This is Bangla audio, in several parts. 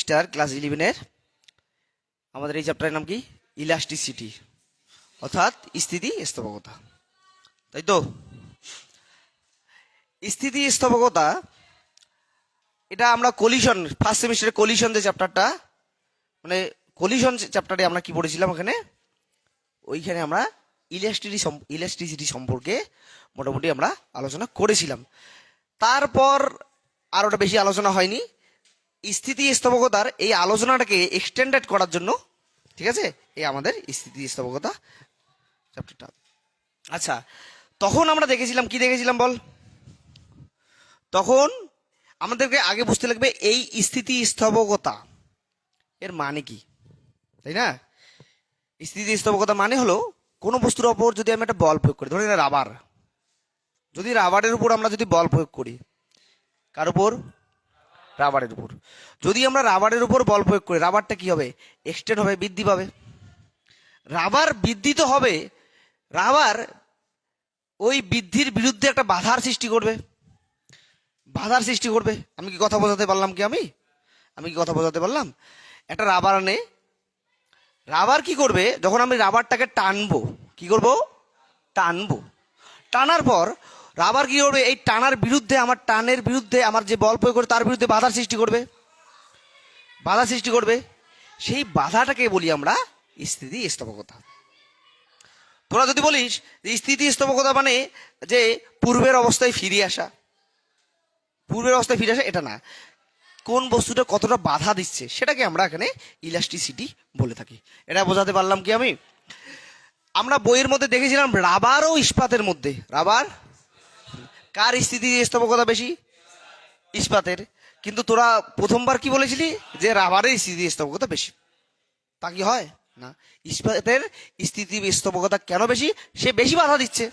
স্টার ক্লাস 11-এর আমাদের এই চ্যাপ্টারের নাম কি? ইলাস্টিসিটি, অর্থাৎ স্থিতিস্থাপকতা। তাই তো স্থিতিস্থাপকতা, এটা আমরা কলিশন ফার্স্ট সেমিস্টারে কলিশন যে চ্যাপ্টারটা, মানে কলিশন চ্যাপ্টারে আমরা কি পড়েছিলাম ওখানে, ওইখানে আমরা ইলাস্টিসিটি সম্পর্কে মোটামুটি আমরা আলোচনা করেছিলাম। তারপর আর ওটা বেশি আলোচনা হয়নি। স্থিতিস্থাপকতার এই আলোচনাটাকে এক্সটেন্ডেড করার জন্য, ঠিক আছে, এই আমাদের স্থিতিস্থাপকতা চ্যাপ্টারটা। আচ্ছা, তখন আমরা দেখেছিলাম কি দেখেছিলাম বল? তখন আমাদেরকে আগে বুঝতে লাগবে এই স্থিতিস্থাপকতা এর মানে কি, তাই না? স্থিতিস্থাপকতা মানে হলো কোনো বস্তুর ওপর যদি আমি একটা বল প্রয়োগ করি, ধরি না রাবার, যদি রাবারের উপর আমরা যদি বল প্রয়োগ করি, কার উপর? রাবারের উপর। যদি আমরা রাবারের উপর বল প্রয়োগ করি, রাবারটা কি হবে? এক্সটেন্ড হবে, বৃদ্ধি পাবে। রাবার বৃদ্ধি তো হবে, রাবার ওই বৃদ্ধির বিরুদ্ধে একটা বাধার সৃষ্টি করবে, বাধার সৃষ্টি করবে। আমি কি কথা বোঝাতে পারলাম কি? আমি কি কথা বোঝাতে পারলাম? একটা রাবার আনে, রাবার কি করবে, যখন আমি রাবারটাকে টানবো, কি করব? টানবো। টানার পর রাবার কি করবে? এই টানার বিরুদ্ধে, আমার টানের বিরুদ্ধে আমার যে বল প্রয়োগ করে তার বিরুদ্ধে বাধার সৃষ্টি করবে, বাধা সৃষ্টি করবে। সেই বাধাটাকে বলি আমরা স্থিতিস্থাপকতা। তোরা যদি বলিস যে স্থিতিস্থাপকতা মানে যে পূর্বের অবস্থায় ফিরে আসা, পূর্বের অবস্থায় ফিরে আসা এটা না, কোন বস্তুটা কতটা বাধা দিচ্ছে সেটাকে আমরা এখানে ইলাস্টিসিটি বলে থাকি। এটা বোঝাতে পারলাম কি আমি? আমরা বইয়ের মধ্যে দেখেছিলাম রাবার ও ইস্পাতের মধ্যে, রাবার কার স্থিতিস্থাপকতা বেশি? ইস্পাতের। কিন্তু তোরা প্রথমবার কি বলেছিলি যে রাবারের স্থিতিস্থাপকতা বেশি। তা কি হয় না? ইস্পাতের স্থিতিস্থাপকতা কেন বেশি? সে বেশি বাধা দিচ্ছে,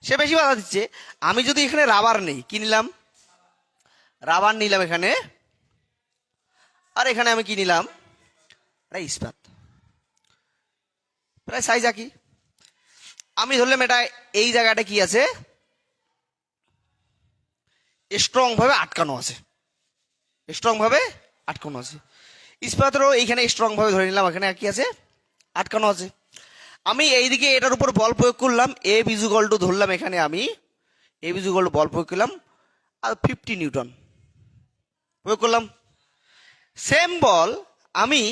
সে বেশি বাধা দিচ্ছে। আমি যদি এখানে রাবার নেই, কি নিলাম? রাবার নিলাম এখানে, আর এখানে আমি কি নিলাম? ইস্পাত। প্রায় সাইজ একই। আমি ধরলাম এটা, এই জায়গাটা কি আছে? স্ট্রং ভাবে আটকানো আছে, স্ট্রং ভাবে আটকানো আছে। ইস্পাতেরও এইখানে স্ট্রং ভাবে ধরে নিলাম, এখানে কি আছে? আটকানো আছে। আমি এইদিকে এটার উপর বল প্রয়োগ করলাম, এ বিজুগল টু ধরলাম, এখানে আমি এ বিজুগল টু বল প্রয়োগ করলাম আর 50 নিউটন প্রয়োগ করলাম। সেম বল আমি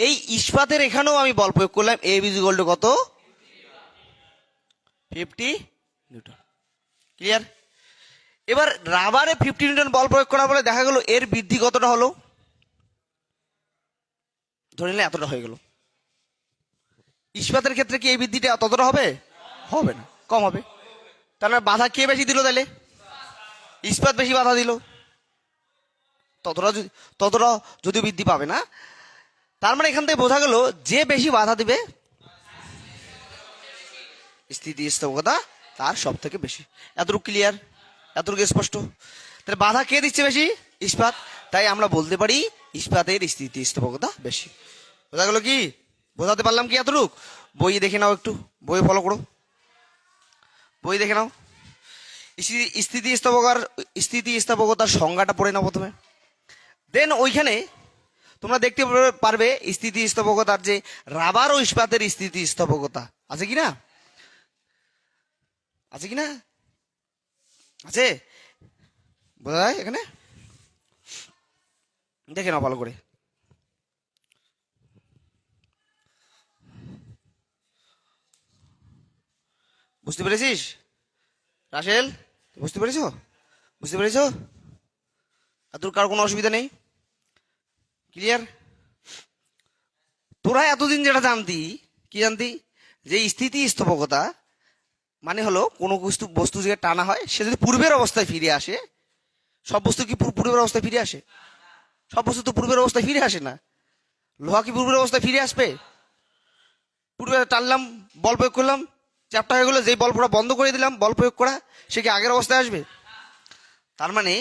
এই ইস্পাতের এখানেও আমি বল প্রয়োগ করলাম, এ বিজুগল টু কত? 50 নিউটন। ক্লিয়ার? এবার রাবারে 50 নিউটন বল প্রয়োগ করার পরে দেখা গেল এর বৃদ্ধি কতটা হলো? ধরে নিলে এতটা হয়ে গেল। ইস্পাতের ক্ষেত্রে কি এই বৃদ্ধিটা ততটা হবে? হবে না, কম হবে। তার মানে বাধা কে বেশি দিল তাহলে? ইস্পাত বেশি বাধা দিল, ততটা যদিও বৃদ্ধি পাবে না। তার মানে এখান থেকে বোঝা গেল যে বেশি বাধা দিবে স্থিতিস্থাপকতা তার সব থেকে বেশি। এতটুকু ক্লিয়ার? এতটুকু স্পষ্ট? তাহলে বাধা কে দিচ্ছে বেশি? ইস্পাত। তাই আমরা বলতে পারি ইস্পাতের স্থিতিস্থাপকতা বেশি। বোঝা গেল কি? বোঝাতে পারলাম কি এতটুকু? বই দেখে নাও, একটু বই ফলো করো, বই দেখে নাও। স্থিতিস্থাপকতার সংজ্ঞাটা পড়ে নাও প্রথমে, দেন ওইখানে তোমরা দেখতে পারবে স্থিতিস্থাপকতার যে রাবার ও ইস্পাতের স্থিতিস্থাপকতা আছে কিনা, আছে কিনা? আছে? বোঝা যায় এখানে? দেখে নাও ভালো করে। বুঝতে পেরেছিস রাসেল? বুঝতে পেরেছ? বুঝতে পেরেছ? আর তোর কার কোনো অসুবিধা নেই? ক্লিয়ার? তোরা এতদিন যেটা জানতি, কি জানতি? যে স্থিতিস্থাপকতা মানে হলো কোনো বস্তু যে টানা হয় সে যদি পূর্বের অবস্থায় ফিরে আসে। সব বস্তু কি পূর্বের অবস্থায় ফিরে আসে? সব বস্তু তো পূর্বের অবস্থায় ফিরে আসে না। লোহা কি পূর্বের অবস্থায় ফিরে আসবে? পূর্বে টানলাম, বল প্রয়োগ করলাম, চ্যাপ্টা হয়ে গেলো, যেই বল পড়া বন্ধ করে দিলাম, বল প্রয়োগ করা, সে কি আগের অবস্থায় আসবে? তার মানে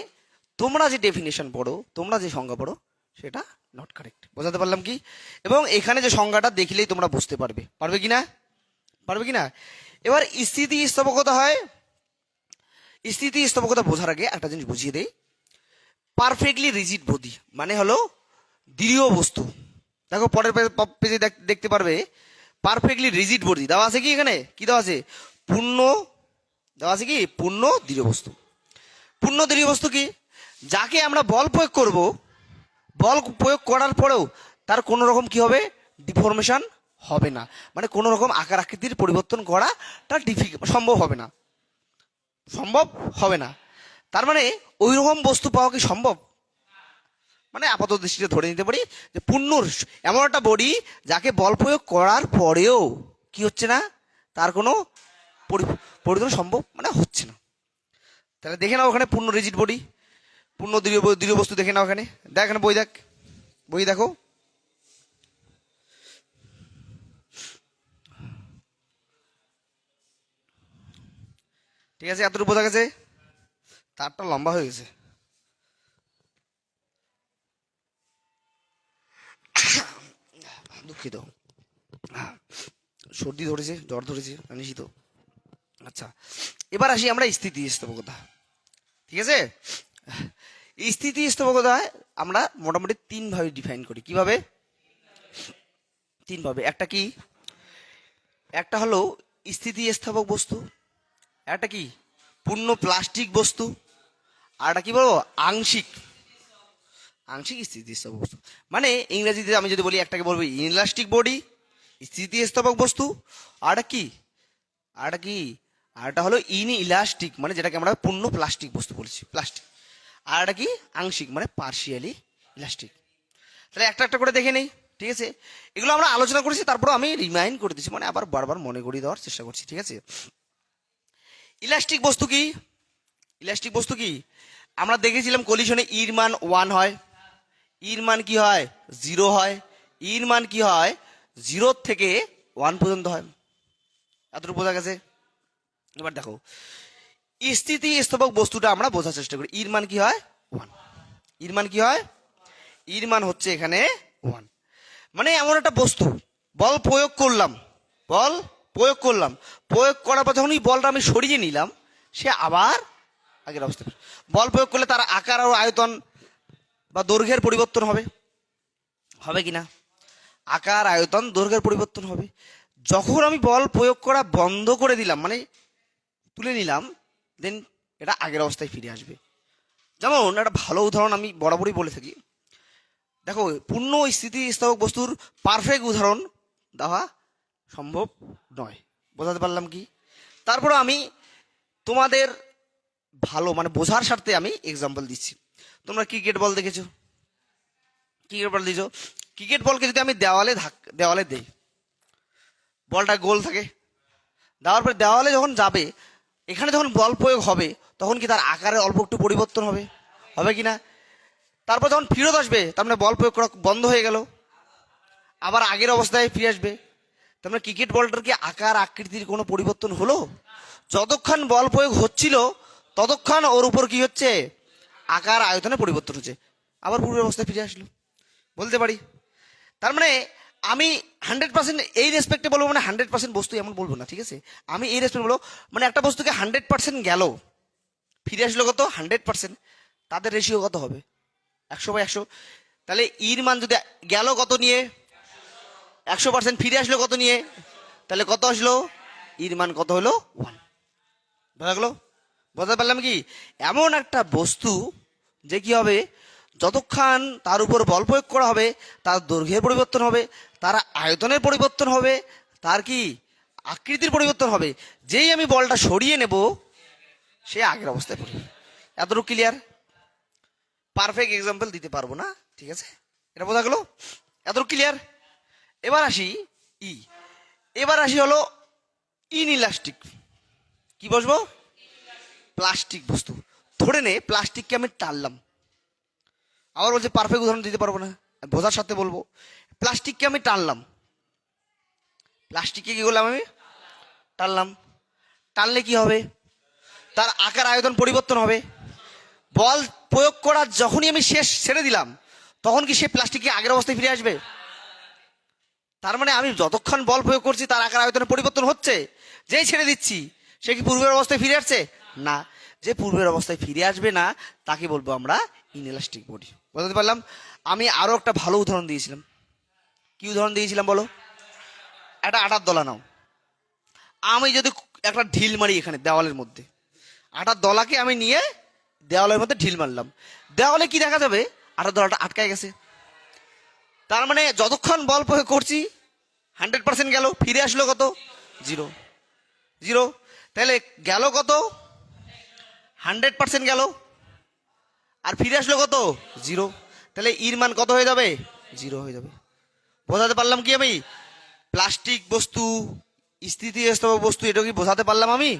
তোমরা যে ডেফিনেশন পড়ো, তোমরা যে সংজ্ঞা পড়ো, সেটা নট কারেক্ট। বোঝাতে পারলাম কি? এবং এখানে যে সংজ্ঞাটা দেখলেই তোমরা বুঝতে পারবে, পারবে কিনা? পারবে কিনা? এবার স্থিতিস্থাপকতা হয়, স্থিতিস্থাপকতা বোঝার আগে একটা জিনিস বুঝিয়ে দেই। পারফেক্টলি রিজিড বডি মানে হলো দৃঢ় বস্তু। দেখো পরের পেজে দেখতে পারবে পারফেক্টলি রিজিড বডি দেওয়া আছে কি, এখানে কি দেওয়া আছে, পূর্ণ দেওয়া আছে কি, পূর্ণ দৃঢ় বস্তু। পূর্ণ দৃঢ় বস্তু কি, যাকে আমরা বল প্রয়োগ করব, বল প্রয়োগ করার পরেও তার কোনো রকম কি হবে, ডিফরমেশন হবে না, মানে কোনো রকম আকার আকৃতির পরিবর্তন করাটা সম্ভব হবে না, সম্ভব হবে না। তার মানে ওই রকম বস্তু পাওয়া কি সম্ভব, মানে আপাত দৃষ্টিতে ধরে নিতে পারি যে পূর্ণ এমন একটা বডি যাকে বল প্রয়োগ করার পরেও কি হচ্ছে না, তার কোনো পরিবর্তন সম্ভব মানে হচ্ছে না। তাহলে দেখে নাও ওখানে পূর্ণ রিজিড বডি, পূর্ণ দৃঢ় বস্তু দেখে নাও ওখানে, দেখ এখানে বই দেখ, বই দেখো। ঠিক আছে, এতটুকু বোঝা গেছে, তারটা লম্বা হয়ে গেছে। দুঃখিত, সর্দি ধরেছে, জ্বর ধরেছে, জানিসই তো। আচ্ছা, এবার আসি আমরা স্থিতিস্থাপকতা। ঠিক আছে, স্থিতিস্থাপকতা আমরা মোটামুটি তিন ভাবে ডিফাইন করি। কিভাবে? তিন ভাবে। একটা কি, একটা হলো স্থিতিস্থাপক বস্তু, একটা কি পূর্ণ প্লাস্টিক বস্তু, আর একটা কি বলবো, আংশিক আংশিক স্থিতিস্থাপক বস্তু। মানে ইংরেজিতে আমি যদি বলি, একটাকে বলবো ইনইলাস্টিক বডি, স্থিতিস্থাপক বস্তু, আর কি, আর কি, আরটা হলো ইনইলাস্টিক, মানে যেটাকে আমরা পূর্ণ প্লাস্টিক বস্তু বলছি, প্লাস্টিক। আর একটা কি আংশিক, মানে পার্শিয়ালি ইলাস্টিক। তাহলে একটা একটা করে দেখে নেই। ঠিক আছে, এগুলো আমরা আলোচনা করেছি, তারপর আমি রিমাইন্ড করে দিচ্ছি, মানে আবার বারবার মনে করিয়ে দেওয়ার চেষ্টা করছি। ঠিক আছে, ইলাস্টিক বস্তু কি, ইলাস্টিক বস্তু কি, আমরা দেখেছিলাম কলিশনে ইর মান 1 হয়, ইর মান কি হয় 0 হয়, ইর মান কি হয় 0 থেকে 1 পর্যন্ত হয়। এতটুকু বোঝা গেছে। এবার দেখো স্থিতিস্থাপক বস্তুটা আমরা বোঝার চেষ্টা করি। ইর মান কি হয় 1, ইর মান কি হয়, ইর মান হচ্ছে এখানে 1। মানে এমন একটা বস্তু, বল প্রয়োগ করলাম, বল প্রয়োগ করলাম, প্রয়োগ করার পর যখন এই বলটা আমি সরিয়ে নিলাম, সে আবার আগের অবস্থা। বল প্রয়োগ করলে তার আকার ও আয়তন বা দৈর্ঘ্যের পরিবর্তন হবে, হবে কিনা, আকার আয়তন দৈর্ঘ্যের পরিবর্তন হবে। যখন আমি বল প্রয়োগ করা বন্ধ করে দিলাম, মানে তুলে নিলাম, দেন এটা আগের অবস্থায় ফিরে আসবে। যেমন একটা ভালো উদাহরণ আমি বরাবরই বলে থাকি, দেখো পূর্ণ স্থিতিস্থাপক বস্তুর পারফেক্ট উদাহরণ দেওয়া সম্ভব নয়, বোঝাতে পারলাম কি? তারপরে আমি তোমাদের ভালো মানে বোঝার স্বার্থে আমি এক্সাম্পল দিচ্ছি। তোমরা ক্রিকেট বল দেখেছো, ক্রিকেট বল দিয়েছো, ক্রিকেট বলকে যদি আমি দেওয়ালে দেই, বলটা গোল থাকে, দেওয়ার পরে দেওয়ালে যখন যাবে, এখানে যখন বল প্রয়োগ হবে, তখন কি তার আকারে অল্প একটু পরিবর্তন হবে, হবে কি না? তারপর যখন ফেরত আসবে, তার মানে বল প্রয়োগ করা বন্ধ হয়ে গেল, আবার আগের অবস্থায় ফিরে আসবে। তার মানে ক্রিকেট বলটার কি আকার আকৃতির কোনো পরিবর্তন হলো? যতক্ষণ বল প্রয়োগ হচ্ছিল ততক্ষণ ওর উপর কি হচ্ছে, আকার আয়তনে পরিবর্তন হচ্ছে, আবার পূর্বের অবস্থায় ফিরে আসলো, বলতে পারি। তার মানে আমি 100% এই রেসপেক্টে বলবো, মানে 100% বস্তু এমন বলবো না। ঠিক আছে, আমি এই রেসপেক্ট বলবো, মানে একটা বস্তুকে 100% গেল, ফিরে আসলো কত 100%, তাদের রেশিও কত হবে 100/100। তাহলে ইর মান যদি গেল কত নিয়ে 100%, ফিরে আসলো কত নিয়ে, তাহলে কত আসলো, ইর মান কত হলো 1। বোঝা গেল, বুঝতে পারলাম কি? এমন একটা বস্তু যে কি হবে, যতক্ষণ তার উপর বল প্রয়োগ করা হবে, তার দৈর্ঘ্যের পরিবর্তন হবে, তার আয়তনের পরিবর্তন হবে, তার কি আকৃতির পরিবর্তন হবে। যেই আমি বলটা সরিয়ে নেব, সে আগের অবস্থায় পড়বে। এতটুকু ক্লিয়ার? পারফেক্ট এক্সাম্পল দিতে পারবো না, ঠিক আছে, এটা বোঝা গেল, এতটুকু ক্লিয়ার। এবার আসি এবার আসি হলো ইনইলাস্টিক। কি বসবো, প্লাস্টিক বস্তু। ধরে নে প্লাস্টিককে আমি টানলাম, আবার বলছে পারফেক্ট উদাহরণ দিতে পারবো না, বোঝার সাথে বলবো। প্লাস্টিককে আমি টানলাম, প্লাস্টিককে কি করলাম, আমি টানলাম, টানলে কি হবে, তার আকার আয়তন পরিবর্তন হবে। বল প্রয়োগ করার যখনই আমি শেষ ছেড়ে দিলাম, তখন কি সে প্লাস্টিককে আগের অবস্থায় ফিরে আসবে? তার মানে আমি যতক্ষণ বল প্রয়োগ করছি তার আকার আয়তনের পরিবর্তন হচ্ছে, যেই ছেড়ে দিচ্ছি সে কি পূর্বের অবস্থায় ফিরে আসছে না। যে পূর্বের অবস্থায় ফিরে আসবে না, তাকে বলবো আমরা ইনএলাস্টিক বডি। বুঝতে পারলাম? আমি আরো একটা ভালো উদাহরণ দিয়েছিলাম। কি উদাহরণ দিয়েছিলাম বলো? একটা আটার দলা নাও। আমি যদি একটা ঢিল মারি এখানে দেওয়ালের মধ্যে, আটার দলাকে আমি নিয়ে দেওয়ালের মধ্যে ঢিল মারলাম, দেওয়ালে কি দেখা যাবে? আটার দলাটা আটকায় গেছে। তার মানে যতক্ষণ বল প্রয়োগ করছি 100% গেল, ফিরে আসলো কত? জিরো। জিরো। তাহলে গেল কত? 100% গেল, আর ফিরে আসলো কত? জিরো। তাহলে ইর মান কত হয়ে যাবে? জিরো হয়ে যাবে। বোঝাতে পারলাম কি আমি? প্লাস্টিক বস্তু, স্থিতিস্থাপক বস্তু, এটা কি বোঝাতে পারলাম আমি?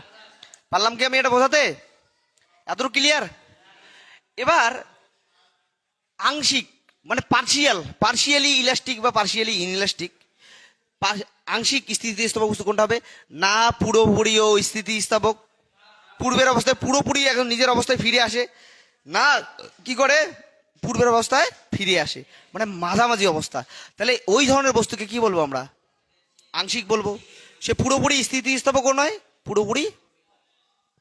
পারলাম কি আমি এটা বোঝাতে? এতটুকু ক্লিয়ার? এবার আংশিক মানে পার্শিয়ালি ইলাস্টিক বা পার্শিয়ালি ইনইলাস্টিক, আংশিক স্থিতিস্থাপক বস্তু কোনটা হবে? না পুরোপুরিও স্থিতিস্থাপক, পূর্বের অবস্থায় পুরোপুরি এখন নিজের অবস্থায় ফিরে আসে, না কি করে পূর্বের অবস্থায় ফিরে আসে, মানে মাঝামাঝি অবস্থা। তাহলে ওই ধরনের বস্তুকে কি বলবো আমরা? আংশিক বলবো। সে পুরোপুরি স্থিতিস্থাপকও নয়, পুরোপুরি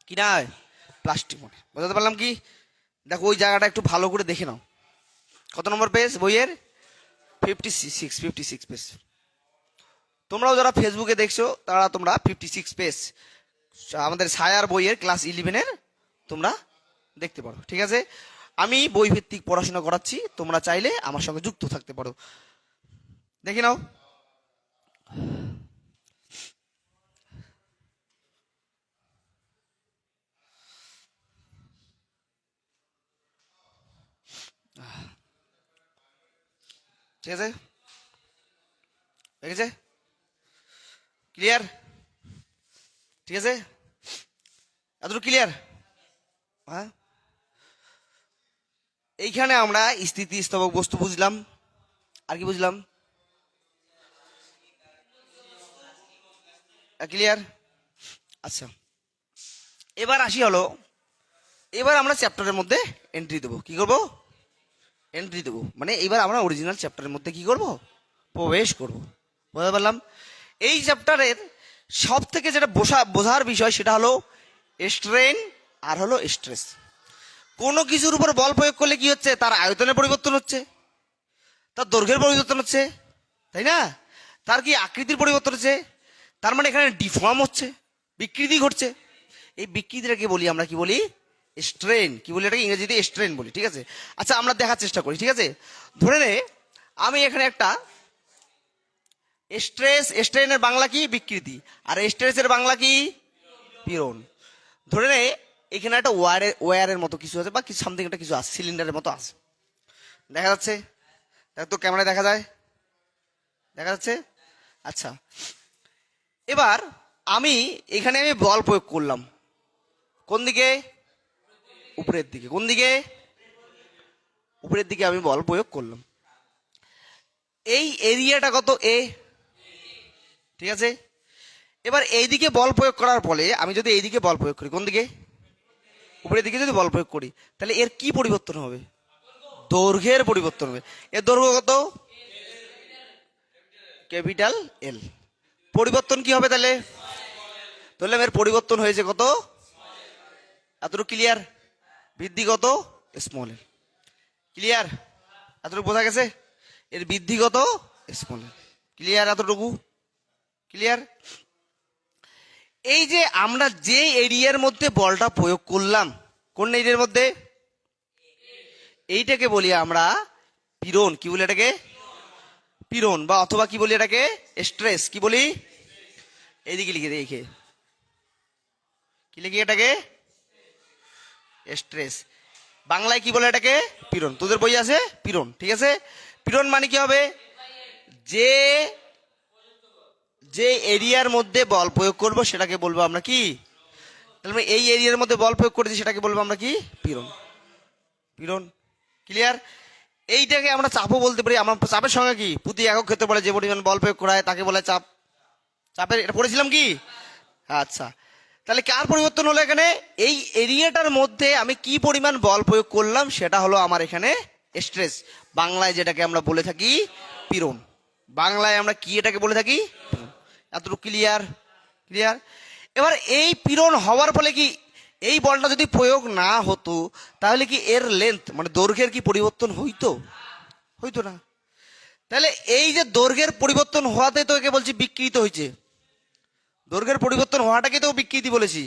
কি নয়, প্লাস্টিক মনে। বোঝাতে পারলাম কি? দেখো ওই জায়গাটা একটু ভালো করে দেখে নাও। কত নম্বর পেজ বইয়ের? 56 পেজ। তোমরাও যারা ফেসবুকে দেখছো তারা তোমরা 56 পেজ আমাদের ছায়ার বইয়ের ক্লাস 11-এর তোমরা দেখতে পারো। ঠিক আছে, আমি বই ভিত্তিক পড়াশোনা করাচ্ছি, তোমরা চাইলে আমার সঙ্গে যুক্ত থাকতে পারো। দেখে নাও। ঠিক আছে, দেখেছে? ক্লিয়ার? ঠিক আছে, এতটুকু ক্লিয়ার? হ্যাঁ, এইখানে আমরা স্থিতিস্থাপক বস্তু বুঝলাম, আর কি বুঝলাম? ক্লিয়ার? আচ্ছা, এবার আসি হলো, এবার আমরা চ্যাপ্টারের মধ্যে এন্ট্রি দেবো। কি করব? এন্ট্রি দেবো, মানে এবার আমরা অরিজিনাল চ্যাপ্টারের মধ্যে কি করব? প্রবেশ করব। বুঝতে পারলাম? এই চ্যাপ্টারের সব থেকে যেটা বোঝার বিষয় সেটা হলো স্ট্রেন আর হলো স্ট্রেস। কোনো কিছুর উপর বল প্রয়োগ করলে কি হচ্ছে? তার আয়তনের পরিবর্তন হচ্ছে, তার দৈর্ঘ্যের পরিবর্তন হচ্ছে, তাই না? তার কি আকৃতির পরিবর্তন হচ্ছে, তার মানে এখানে ডিফর্ম হচ্ছে, বিকৃতি ঘটছে। এই বিকৃতিটাকে বলি আমরা কি বলি? স্ট্রেন। কি বলি এটাকে? ইংরেজিতে স্ট্রেন বলি। ঠিক আছে, আচ্ছা আমরা দেখার চেষ্টা করি। ঠিক আছে, ধরে নে আমি এখানে একটা স্ট্রেনের বাংলা কি? বিকৃতি। আর স্ট্রেসের বাংলা কি? পীড়ন। ধরে নে এখানে একটা ওয়ারের মতো কিছু আছে, বা কিছু সামথিং একটা কিছু আছে, সিলিন্ডারের মতো আছে, দেখা যাচ্ছে? দেখ তো ক্যামেরায় দেখা যায়? দেখা যাচ্ছে? আচ্ছা, এবার আমি বল প্রয়োগ করলাম কোন দিকে? উপরের দিকে। কোন দিকে? উপরের দিকে আমি বল প্রয়োগ করলাম। এই এরিয়াটা কত? এ। ঠিক আছে, এবার এইদিকে বল প্রয়োগ করার ফলে আমি যদি এইদিকে বল প্রয়োগ করি, কোন দিকে? উপরের দিকে যদি বল প্রয়োগ করি, তাহলে এর কি পরিবর্তন হবে? দৈর্ঘ্যের পরিবর্তন হবে। এর দৈর্ঘ্য কত? ক্যাপিটাল এল। পরিবর্তন কি হবে তাহলে? তাহলে এর পরিবর্তন হয়েছে কত? এতটুকু ক্লিয়ার? বৃদ্ধি কত? স্মল এল। ক্লিয়ার? এতটুকু বোঝা গেছে? এর বৃদ্ধি কত? স্মল এল। ক্লিয়ার? এতটুকু ক্লিয়ার? এই যে আমরা যে এরিয়ার মধ্যে বলটা প্রয়োগ করলাম, কোন এরিয়ার মধ্যে? এইটাকে বলি আমরা পীড়ন। কি বলি এটাকে? পীড়ন, বা অথবা কি বলি এটাকে? স্ট্রেস। কি বলি? এইদিকে লিখে দেখে, কি লিখি এটাকে? স্ট্রেস। বাংলায় কি বলে এটাকে? পীড়ন। তোদের বই আছে পীড়ন। ঠিক আছে, পীড়ন মানে কি হবে? যে যে এরিয়ার মধ্যে বল প্রয়োগ করব সেটাকে বলবো আমরা কি? তাহলে এই এরিয়ার মধ্যে বল প্রয়োগ করেছি, সেটাকে বলবো আমরা কি? পীড়ন। পীড়ন। ক্লিয়ার? এইটাকে আমরা চাপও বলতে পারি। আমার চাপের সঙ্গে কি প্রতি একক ক্ষেত্রে বলে যে পরিমাণ বল প্রয়োগ করা হয় তাকে বলে চাপ। চাপের এটা পড়েছিলাম কি? আচ্ছা, তাহলে কার পরিবর্তন হলো এখানে? এই এরিয়াটার মধ্যে আমি কি পরিমাণ বল প্রয়োগ করলাম সেটা হলো আমার এখানে স্ট্রেস। বাংলায় যেটাকে আমরা বলে থাকি পীড়ন। বাংলায় আমরা কি এটাকে বলে থাকি? এতটুকু ক্লিয়ার? ক্লিয়ার? এবার এই পীড়ন হওয়ার ফলে কি এই বলটা যদি প্রয়োগ না হতো তাহলে কি এর লেন্থ মানে দৈর্ঘ্যের কি পরিবর্তন হইতো? হইতো না। তাহলে এই যে দৈর্ঘ্যের পরিবর্তন হওয়াতে তো একে বলছি বিকৃত হয়েছে, দৈর্ঘ্যের পরিবর্তন হওয়াটাকে তো বিকৃতি বলেছি,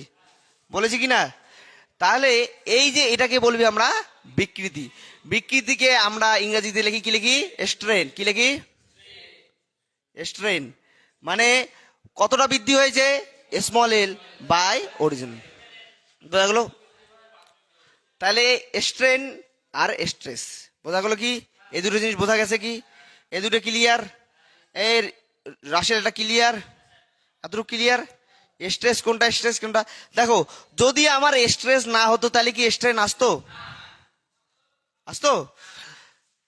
বলেছি কি না? তাহলে এই যে এটাকে বলবি আমরা বিকৃতি। বিকৃতিকে আমরা ইংরেজিতে লিখি, কি লিখি? স্ট্রেন। কি লিখি? স্ট্রেন। মানে কতটা বৃদ্ধি হয়েছে? Small L by origin. বোঝা গেল? তাহলে স্ট্রেন আর স্ট্রেস বোঝা গেল কি? এই দুটো জিনিস বোঝা গেছে কি? এই দুটো ক্লিয়ার? এর রাশের এটা ক্লিয়ার? এতটুকু ক্লিয়ার? স্ট্রেস কোনটা, স্ট্রেস কোনটা? দেখো, যদি আমার স্ট্রেস না হতো তাহলে কি স্ট্রেন আসতো? আসতো?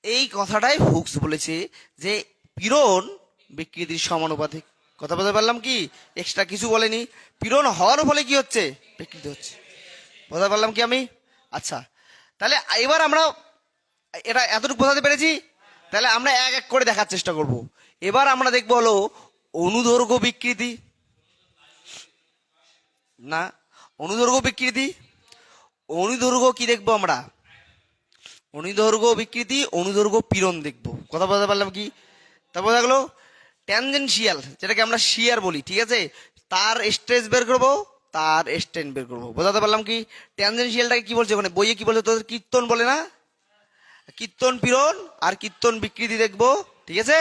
এই কথাটাই হুকস বলেছে যে পীড়ন বিকৃতির সমানুপাতিক। কথা বলতে পারলাম কি? এক্সট্রা কিছু বলেনি। পীড়ন হওয়ার ফলে কি হচ্ছে? বিকৃতি হচ্ছে। বোঝাতে পারলাম কি আমি? আচ্ছা, তাহলে এবার আমরা এটা এতটুকু বোঝাতে পেরেছি। তাহলে আমরা এক এক করে দেখার চেষ্টা করব। এবার আমরা দেখবো হলো অনুদৈর্ঘ্য বিকৃতি। না, অনুদৈর্ঘ্য বিকৃতি, অনুদৈর্ঘ্য কি দেখবো আমরা? অনুদৈর্ঘ্য বিকৃতি, অনুদৈর্ঘ্য পীড়ন দেখবো। কথা বলতে পারলাম কি? তা বোঝা গেল ট্যানজেনশিয়াল, যেটাকে আমরা শিয়ার বলি, ঠিক আছে, তার স্ট্রেস বের করবো, তার স্ট্রেন বের করবো। বোঝাতে পারলাম কি? ট্যানজেনশিয়ালটাকে কি বলছে ওখানে বইয়ে? কি বলছে তোদের? কীর্তন বলে না? কীর্তন পীড়ন আর কীর্তন বিকৃতি দেখবো, ঠিক আছে।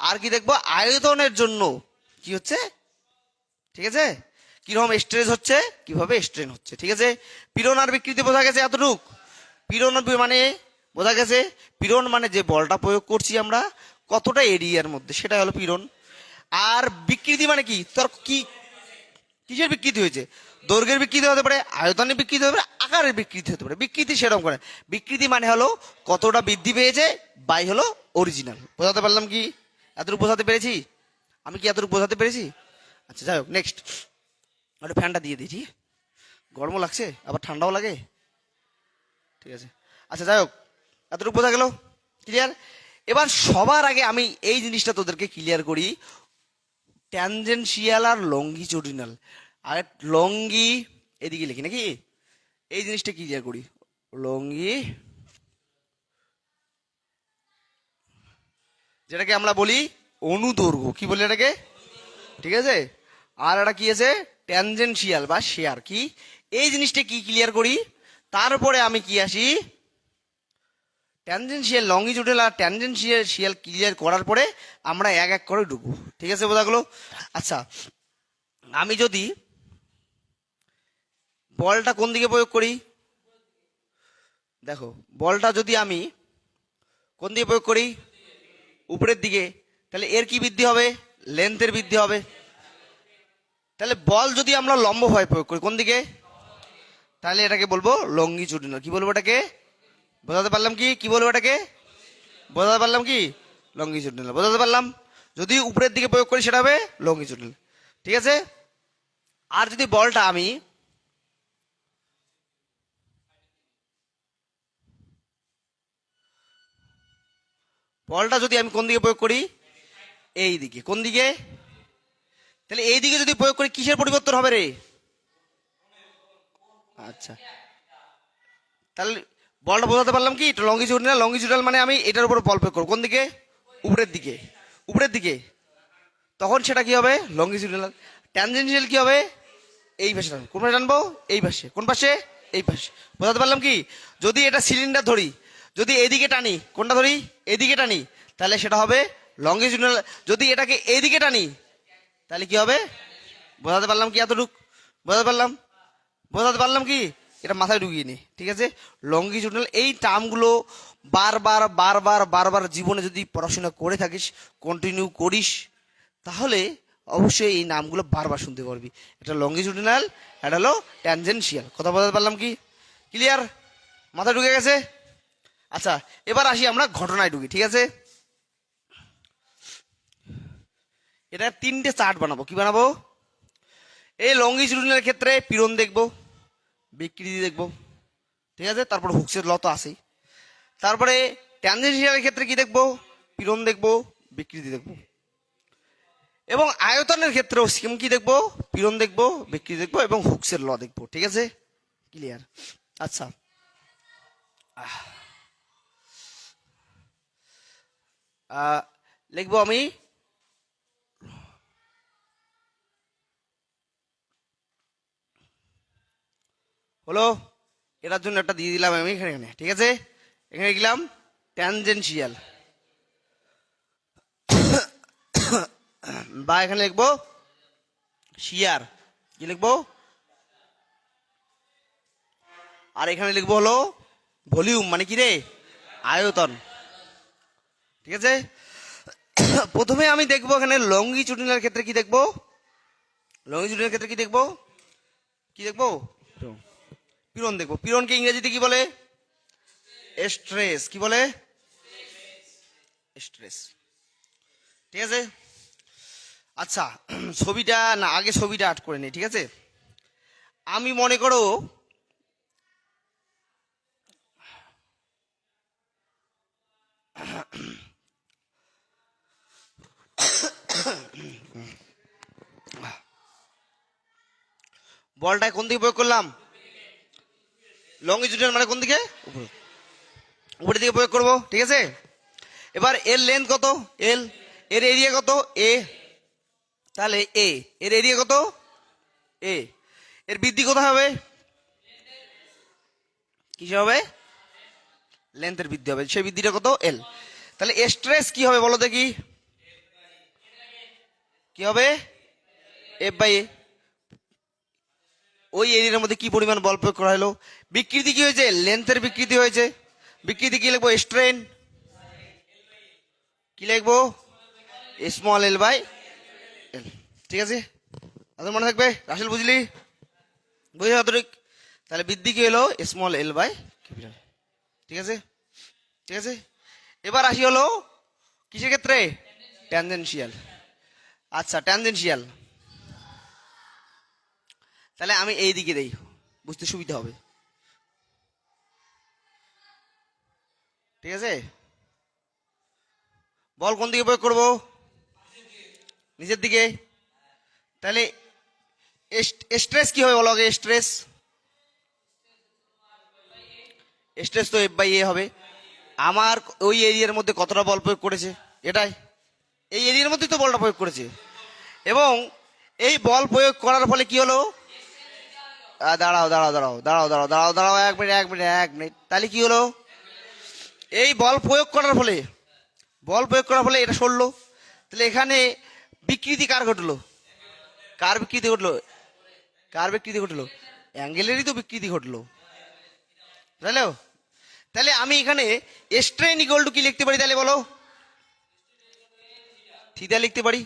আর কি দেখবো? আয়তনের জন্য কি হচ্ছে, ঠিক আছে, কিরকম স্ট্রেস হচ্ছে, কিভাবে স্ট্রেন হচ্ছে, ঠিক আছে। পীড়ন আর বিকৃতি বোঝা গেছে এতটুক। পীড়ন মানে বোঝা গেছে, পীড়ন মানে যে বলটা প্রয়োগ করছি আমরা কতটা এরিয়ার মধ্যে, সেটা হলো পীড়ন। আর বিকৃতি মানে কি? তোর কি কিসের বিকৃতি হয়েছে? দৈর্ঘ্যের বিকৃতি হতে পারে, আয়তনের বিকৃতি হতে পারে, আকারের বিকৃতি হতে পারে। বিকৃতি সেরকম করে, বিকৃতি মানে হলো কতটা বৃদ্ধি পেয়েছে বাই হলো অরিজিনাল। বোঝাতে পারলাম কি? এতটুকু বোঝাতে পেরেছি? আমি কি এতটুকু বোঝাতে পেরেছি? আচ্ছা, যাই হোক, নেক্সট। একটু ফ্যানটা দিয়ে দিই, ঠিক? গরমও লাগছে আবার ঠান্ডাও লাগে, ঠিক আছে। আচ্ছা, যাই হোক, এতটুকু বোঝা গেল, ক্লিয়ার। এবার সবার আগে আমি এই জিনিসটা তোদেরকে ক্লিয়ার করি, ট্যানজেনশিয়াল আর লঙ্গিচুডিনাল। আর লঙ্গি এদিকে লিখি নাকি, এই জিনিসটা ক্লিয়ার করি। লঙ্গি, যেটাকে আমরা বলি অনুদৈর্ঘ্য, কি বলি এটাকে, ঠিক আছে। আর এটা কি আছে? ট্যানজেনশিয়াল বা শেয়ার। কি এই জিনিসটা কি ক্লিয়ার করি, তারপরে আমি কি আসি ট্যানজেনশিয়াল, লঙ্গিচুডাল আর ট্যানজেনশিয়াল ক্লিয়ার করার পরে আমরা এক এক করে ঢুকবো, ঠিক আছে, বোঝা গেলো। আচ্ছা, আমি যদি বলটা কোন দিকে প্রয়োগ করি, দেখো, বলটা যদি আমি কোন দিকে প্রয়োগ করি, উপরের দিকে, তাহলে এর কি বৃদ্ধি হবে? লেন্থের বৃদ্ধি হবে। তাহলে বল যদি আমরা লম্বভাবে প্রয়োগ করি কোন দিকে, তাহলে এটাকে বলবো লঙ্গিচুডিনাল। কি বলবো এটাকে? বোঝাতে পারলাম কি? কি বলবো এটাকে? বোঝাতে পারলাম কি? লঙ্গিচুডিনাল। বোঝাতে পারলাম? যদি উপরের দিকে প্রয়োগ করি সেটা হবে লঙ্গিচুডিনাল, ঠিক আছে। আর যদি বলটা আমি কোন দিকে প্রয়োগ করি, এই দিকে, কোন দিকে, তাহলে এই দিকে যদি প্রয়োগ করি কিসের পরিবর্তন হবে রে? আচ্ছা, তাহলে বলটা বোঝাতে পারলাম কি? লঙ্গিচুডিনাল। লঙ্গিচুডিনাল মানে আমি এটার উপর বল প্রয়োগ করবো কোন দিকে? উপরের দিকে, উপরের দিকে, তখন সেটা কি হবে? লঙ্গিচুডিনাল। ট্যানজেনশিয়াল কি হবে? এই পাশে টানবো। কোন পাশে টানবো? এই পাশে। কোন পাশে? এই পাশে। বোঝাতে পারলাম কি? যদি এটা সিলিন্ডার ধরি, যদি এদিকে টানি, কোনটা ধরি? এদিকে টানি, তাহলে সেটা হবে লঙ্গিচুডিনাল। যদি এটাকে এইদিকে টানি তাহলে কি হবে? বোঝাতে পারলাম কি? এতটুক বোঝাতে পারলাম? বোঝাতে পারলাম কি? এটা মাথায় ঢুকিয়ে নি, ঠিক আছে। লঙ্গিচুডিনাল এই টার্মগুলো বারবার বারবার বারবার জীবনে যদি পড়াশোনা করে থাকিস, কন্টিনিউ করিস, তাহলে অবশ্যই এই নামগুলো বারবার শুনতে পারবি। এটা লঙ্গিচুডিনাল, এটা হলো ট্যানজেনশিয়াল। কথা বলতে পারলাম কি? ক্লিয়ার? মাথায় ঢুকে গেছে? আচ্ছা, এবার আসি আমরা ঘটনায় ঢুকি, ঠিক আছে। এটা তিনটে চার্ট বানাবো। কি বানাবো? এই লঙ্গিচুডিনাল ক্ষেত্রে পীড়ন দেখবো, বিকৃতি দেখবো, ঠিক আছে, তারপর হুকসের ল তো আসেই। তারপরে ট্যানজেনশিয়ালের ক্ষেত্রে কি দেখবো? পীড়ন দেখবো, বিকৃতি দেখবো। এবং আয়তনের ক্ষেত্রেও সেম কি দেখবো? পীড়ন দেখবো, বিকৃতি দেখবো এবং হুকসের ল দেখবো, ঠিক আছে, ক্লিয়ার। আচ্ছা, লিখবো আমি হলো, এটার জন্য একটা দিয়ে দিলাম আমি এখানে, ঠিক আছে? এখানে লিখলাম ট্যানজেনশিয়াল, বা এখানে লিখবো শিয়ার, কি লিখবো? আর এখানে লিখবো হলো ভলিউম, মানে কি রে? আয়তন, ঠিক আছে? প্রথমে আমি দেখবো এখানে লংগিটিউডিনাল ক্ষেত্রে কি দেখবো, লংগিটিউডিনাল ক্ষেত্রে কি দেখবো, কি দেখবো? পীড়ন দেখবো। পীড়নকে ইংরেজিতে কি বলে? স্ট্রেস। কি বলে? স্ট্রেস, ঠিক আছে? আচ্ছা, ছবিটা না, আগে ছবিটা আর্ট করে নিই, ঠিক আছে? আমি মনে করো বলটায় কোন দিকে প্রয়োগ করলাম? লংগিটিউডিনাল মানে কোন দিকে? উপরের দিকে প্রয়োগ করব, ঠিক আছে? এবার এর লেন্থ কত? এল। এর এরিয়া কত? এ। তাহলে এ এর এরিয়া কত? এ। এর বৃদ্ধি কোথায় হবে? কিসে হবে? লেন্থের বৃদ্ধি হবে, সেই বৃদ্ধিটা কত? এল। তাহলে স্ট্রেস কি হবে বলো দেখি? কি হবে? এফ বাই এ। ওই এরিয়ার মধ্যে কি পরিমাণ বল প্রয়োগ করা হলো? বিকৃতি কি হয়েছে? লেন্থের বিকৃতি হয়েছে। বিকৃতি কি লিখবো? স্ট্রেন। কি লিখবো? স্মল এল বাই এল, ঠিক আছে? তাদের মনে থাকবে? রাসেল বুঝলি? বুঝলি অতটুক? তাহলে বৃদ্ধি কি হলো? স্মল এল বাই ক্যাপিটাল, ঠিক আছে? ঠিক আছে, এবার আসি হলো কিসের ক্ষেত্রে? ট্যানজেনশিয়াল। আচ্ছা, ট্যানজেনশিয়াল, তাহলে আমি এই দিকে দেই, বুঝতে সুবিধা হবে, ঠিক আছে? বল কোন দিকে প্রয়োগ করব? নিচের দিকে। তাহলে স্ট্রেস কি হবে বলো আগে? স্ট্রেস, স্ট্রেস তো এফ বাই এ হবে। আমার ওই এরিয়ার মধ্যে কতটা বল প্রয়োগ করেছে? এটাই, এই এরিয়ার মধ্যেই তো বলটা প্রয়োগ করেছে। এবং এই বল প্রয়োগ করার ফলে কি হলো? দাঁড়াও দাঁড়াও দাঁড়াও দাঁড়াও দাঁড়াও দাঁড়াও দাঁড়াও, 1 মিনিট 1 মিনিট 1 মিনিট। তাহলে কি হলো? এই বল প্রয়োগ করার ফলে, বল প্রয়োগ করার ফলে এটা সরলো। তাহলে এখানে বিকৃতি কার ঘটলো? কার বিকৃতি ঘটলো? কার বিকৃতি ঘটলো? অ্যাঙ্গেলেরই তো বিকৃতি ঘটলো, তাইলে? তাহলে আমি এখানে স্ট্রেন ইকুয়াল টু কি লিখতে পারি তাহলে বলো? থিটা লিখতে পারি।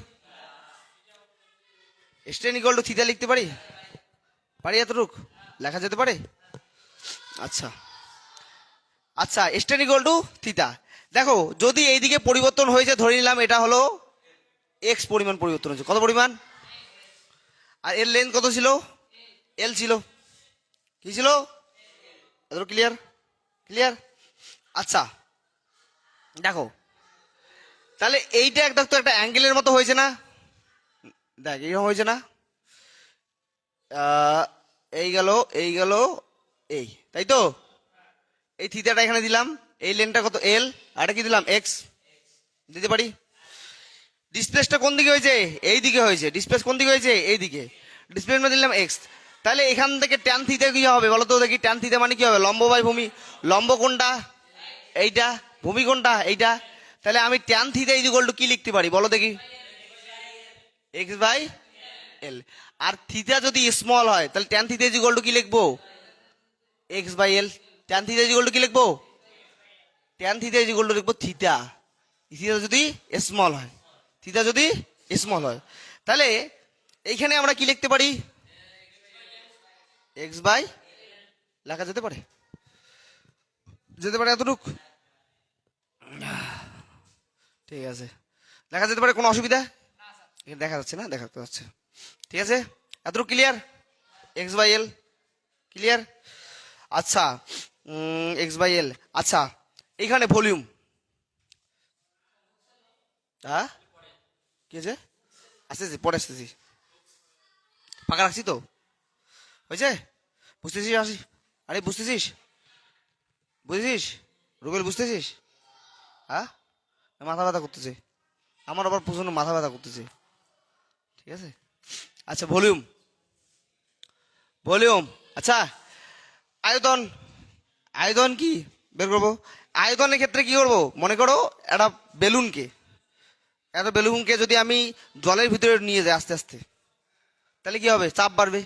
স্ট্রেন ইকুয়াল টু থিটা লিখতে পারি, পারি? এতটুক লেখা যেতে পারে? আচ্ছা আচ্ছা, স্ট্রেন ইকুয়াল টু থিটা। দেখো, যদি এইদিকে পরিবর্তন হয়েছে, ধরে নিলাম এটা হলো এক্স পরিমাণ পরিবর্তন হয়েছে। কত পরিমাণ? আর এর লেন্থ কত ছিল? এল ছিল। কি ছিল? ক্লিয়ার? ক্লিয়ার? আচ্ছা, দেখো, তাহলে এইটা একটা তো একটা অ্যাঙ্গেলের মতো হয়েছে না? দেখ, এইরকম হয়েছে না? এই গেল, এই গেল, এই, তাই তো? এই থিতাটা এখানে দিলাম, এই লেনটা কত? এল। আর কি দিলাম? এক্স দিতে পারি। ডিসপ্লেসটা কোন দিকে হয়েছে? এই দিকে হয়েছে। ডিসপ্লেস কোন দিকে হয়েছে? এই দিকে। ডিসপ্লেসমেন্ট দিলাম এক্স। তাহলে এখান থেকে ট্যান থিতা কি হবে বলো তো দেখি? ট্যান থিতা মানে কি হবে? লম্ব বাই ভূমি। লম্ব কোনটা? এইটা। ভূমি কোনটা? এইটা। তাহলে আমি tan theta is equal to কি লিখতে পারি বলো দেখি? এক্স বাই এল। আর থিতা যদি স্মল হয় তাহলে tan theta is equal to কি লিখবো? X by L. Tan theta is equal to কি লিখবো? Tan theta is equal to লিখবো থিতা। থিতা যদি স্মল হয়, থিতা যদি স্মল হয়, তাহলে এইখানে আমরা কি লিখতে পারি? এক্স বাই লেখা যেতে পারে? যেতে পারে এতটুক? ঠিক আছে, লেখা যেতে পারে, কোনো অসুবিধা? দেখা যাচ্ছে না? দেখা যাচ্ছে, ঠিক আছে? এতটুকু clear? X by L clear? আচ্ছা, এক্স বাই এল। আচ্ছা, এইখানে ভলিউম, হ্যাঁ কি আছে? আসতেছি, পরে আসতেছি, ফাঁকা রাখছি তো, হয়েছে? বুঝতেছিস? আসি, আরে বুঝতেছিস? বুঝেছিস? রুবেল বুঝতেছিস? হ্যাঁ, মাথা ব্যথা করতেছে, আমার আবার প্রচন্ড মাথা ব্যথা করতেছে। ঠিক আছে, আচ্ছা ভলিউম, ভলিউম, আচ্ছা আয়তন, আয়তন কি বের করবো? আয়তনের ক্ষেত্রে কি করবো? মনে করো একটা বেলুনকে, একটা বেলুনকে যদি আমি জলের ভিতরে নিয়ে যাই আস্তে আস্তে, তাহলে কি হবে? চাপ বাড়বে,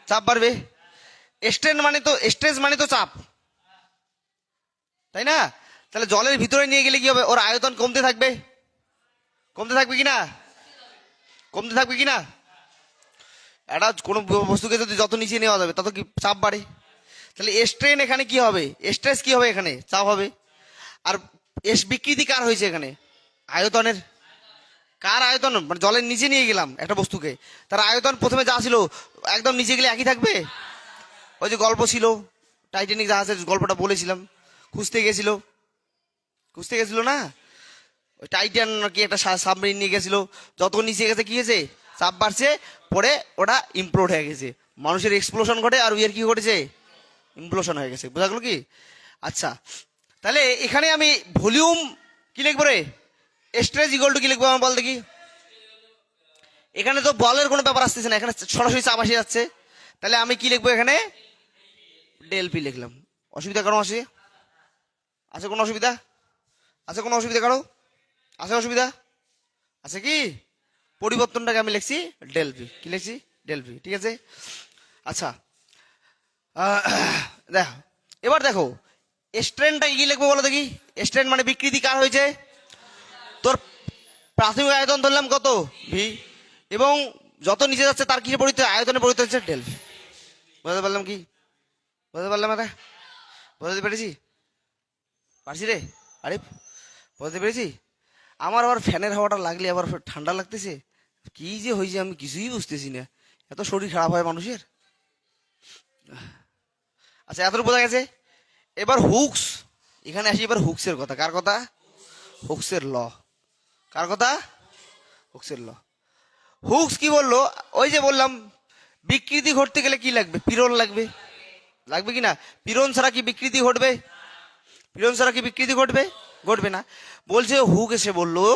চাপ বাড়বে। স্ট্রেস মানে তো চাপ, তাই না? তাহলে জলের ভিতরে নিয়ে গেলে কি হবে? ওর আয়তন কমতে থাকবে, কমতে থাকবে কিনা, কমতে থাকবে কিনা? একটা কোনো বস্তুকে যদি যত নিচে নেওয়া যাবে তত কি চাপ বাড়ে। তাহলে স্ট্রেন এখানে কি হবে? স্ট্রেস কি হবে? এখানে চাপ হবে। আর বিকৃতি কার হয়েছে এখানে? আয়তনের। কার আয়তন? মানে জলের নিচে নিয়ে গেলাম একটা বস্তুকে, তার আয়তন প্রথমে যা ছিল একদম নিচে গেলে একই থাকবে। ওই যে গল্প ছিল টাইটানিক জাহাজের গল্পটা বলেছিলাম, খুঁজতে গেছিল, খুঁজতে গেছিল না, ওই টাইটান নাকি একটা সাবমেরিন নিয়ে গেছিল, যত নিচে গেছে কি হয়েছে? চাপ বাড়ছে, পরে ওটা ইমপ্লোড হয়ে গেছে, মানুষের এক্সপ্লোশন ঘটে, আর উইয়ের কি ঘটেছে? ইমপ্লোশন হয়ে গেছে। বোঝা গেল কি? আচ্ছা, তাহলে এখানে আমি ভলিউম কি লিখবো রে? স্ট্রেস ইকুয়াল টু কি লিখবো আমার বল দেখি? এখানে তো বলের কোনো ব্যাপার আসতেছে না, এখানে সরাসরি চাপ আসে যাচ্ছে। তাহলে আমি কি লিখবো এখানে? ডেল পি লিখলাম। অসুবিধা কারো আসে? আছে কোনো অসুবিধা? আছে কোনো অসুবিধা কারো? আছে অসুবিধা? আছে কি? পরিবর্তনটাকে আমি লিখছি ডেল পি। কি লিখছি? Del P. ঠিক আছে, আচ্ছা দেখো, এবার দেখো স্ট্রেনটা কি লিখবো বলো দেখি? স্ট্রেন মানে বিকৃতি কার হয়েছে? তোর প্রাথমিক আয়তন ধরলাম কত? ভি, এবং যত নিচে যাচ্ছে তার কিসে পরিবর্তন? আয়তনে পরিবর্তন হচ্ছে ডেল ভি। বুঝতে পারলাম কি? বুঝতে পারলাম? এটা বুঝতে পেরেছি? পারছি রে? আরে বুঝতে পেরেছি? আমার আবার ফ্যানের হাওয়াটা লাগলে আবার ঠান্ডা লাগতেছে, কি যে হয়েছে আমি কিছুই বুঝতেছি না, এত শরীর খারাপ হয় মানুষের। আচ্ছা এতটুকু বোঝা গেছে। এবার হুকস, এখানে আসি এবার হুকসের কথা। কার কথা? হুকসের ল। কার কথা? হুকসের ল। হুকস কি বললো? ওই যে বললাম বিকৃতি ঘটতে গেলে কি লাগবে? পীড়ন লাগবে, লাগবে কি না? পীড়ন ছাড়া কি বিকৃতি ঘটবে? পীড়ন ছাড়া কি বিকৃতি ঘটবে? ঘটবে না। বলছে হুক এসে বললো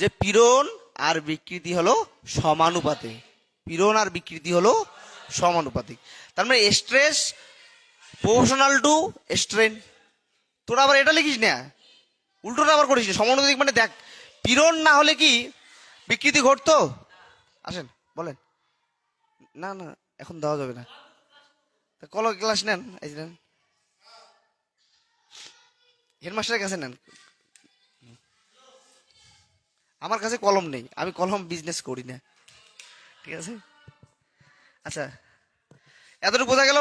যে পীড়ন আর বিকৃতি হলো সমানুপাতিক, পীড়ন আর বিকৃতি হলো সমানুপাতিক। তার মানে স্ট্রেস প্রপোর্শনাল টু স্ট্রেন। তোরা আবার এটা লিখিস না, উল্টোটা আবার করিস না। সমানুপাতিক মানে দেখ, পীড়ন না হলে কি বিকৃতি ঘটতো? আসেন বলেন। না না, এখন দেওয়া যাবে না। কল ক্লাস নেন, এই নেন, হেডমাস্টারের কাছে নেন। আমার কাছে কলম নেই, আমি কলম বিজনেস করি না। ঠিক আছে, আচ্ছা এতটুকু বোঝা গেল?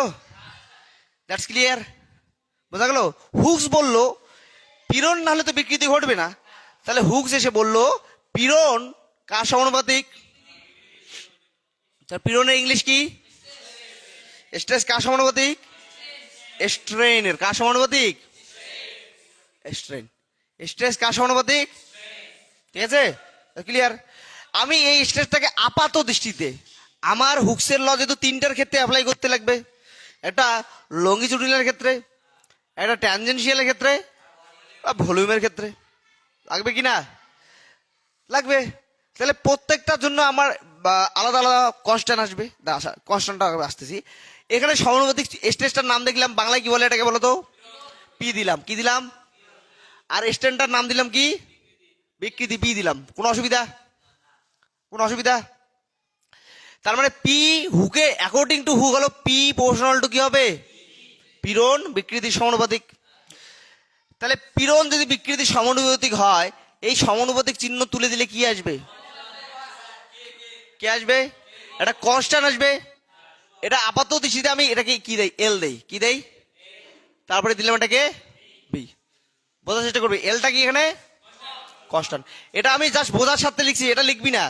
That's clear? বোঝা গেল? হুকস বলল পীড়ন না হলে তো বিকৃতি ঘটবে না। তাহলে হুকস এসে বলল পীড়ন কার সমানুপাতিক? তার পীড়নের ইংলিশ কি? স্ট্রেস কার সমানুপাতিক? স্ট্রেনের। কার সমানুপাতিক? স্ট্রেন। স্ট্রেস কার সমানুপাতিক? ঠিক আছে, ক্লিয়ার? আমি এই স্ট্রেসটাকে আপাত দৃষ্টিতে আমার হুকসের ল যেহেতু তিনটার ক্ষেত্রে অ্যাপ্লাই করতে লাগবে, একটা লঙ্গিচুডিনাল ক্ষেত্রে, একটা ট্যানজেনশিয়ালের ক্ষেত্রে, ভলিউমের ক্ষেত্রে, লাগবে কি না? লাগবে। তাহলে প্রত্যেকটার জন্য আমার আলাদা আলাদা কনস্ট্যান্ট আসবে। কনস্ট্যান্টটা আসতেছি। এখানে সমানুপাতিক স্ট্রেসটার নাম দেখলাম, বাংলায় কি বলে এটাকে বলো তো? পি দিলাম। কি দিলাম? আর স্ট্যান্ডটার নাম দিলাম কি? বিকৃতি, পি দিলাম। কোনো অসুবিধা? কোনো অসুবিধা? তার মানে পি হুকে অ্যাকর্ডিং টু হুক হলো পি প্রপোর্শনাল টু কি হবে? পীড়ন বিকৃতি সমানুপাতিক। তাহলে পীড়ন যদি বিকৃতি সমানুপাতিক হয়, এই সমানুপাতিক চিহ্ন তুলে দিলে কি আসবে? কি আসবে? একটা কনস্ট্যান্ট আসবে। এটা আপাতত দৃষ্টিতে আমি এটাকে কি দেই? এল দেই। কি দেই? তারপরে দিলাম এটাকে বি। বোঝার চেষ্টা করবি, এলটা কি এখানে? কনস্ট্যান্ট। এটা আমি জাস্ট বোঝার সাথে লিখছি, এটা লিখবি না।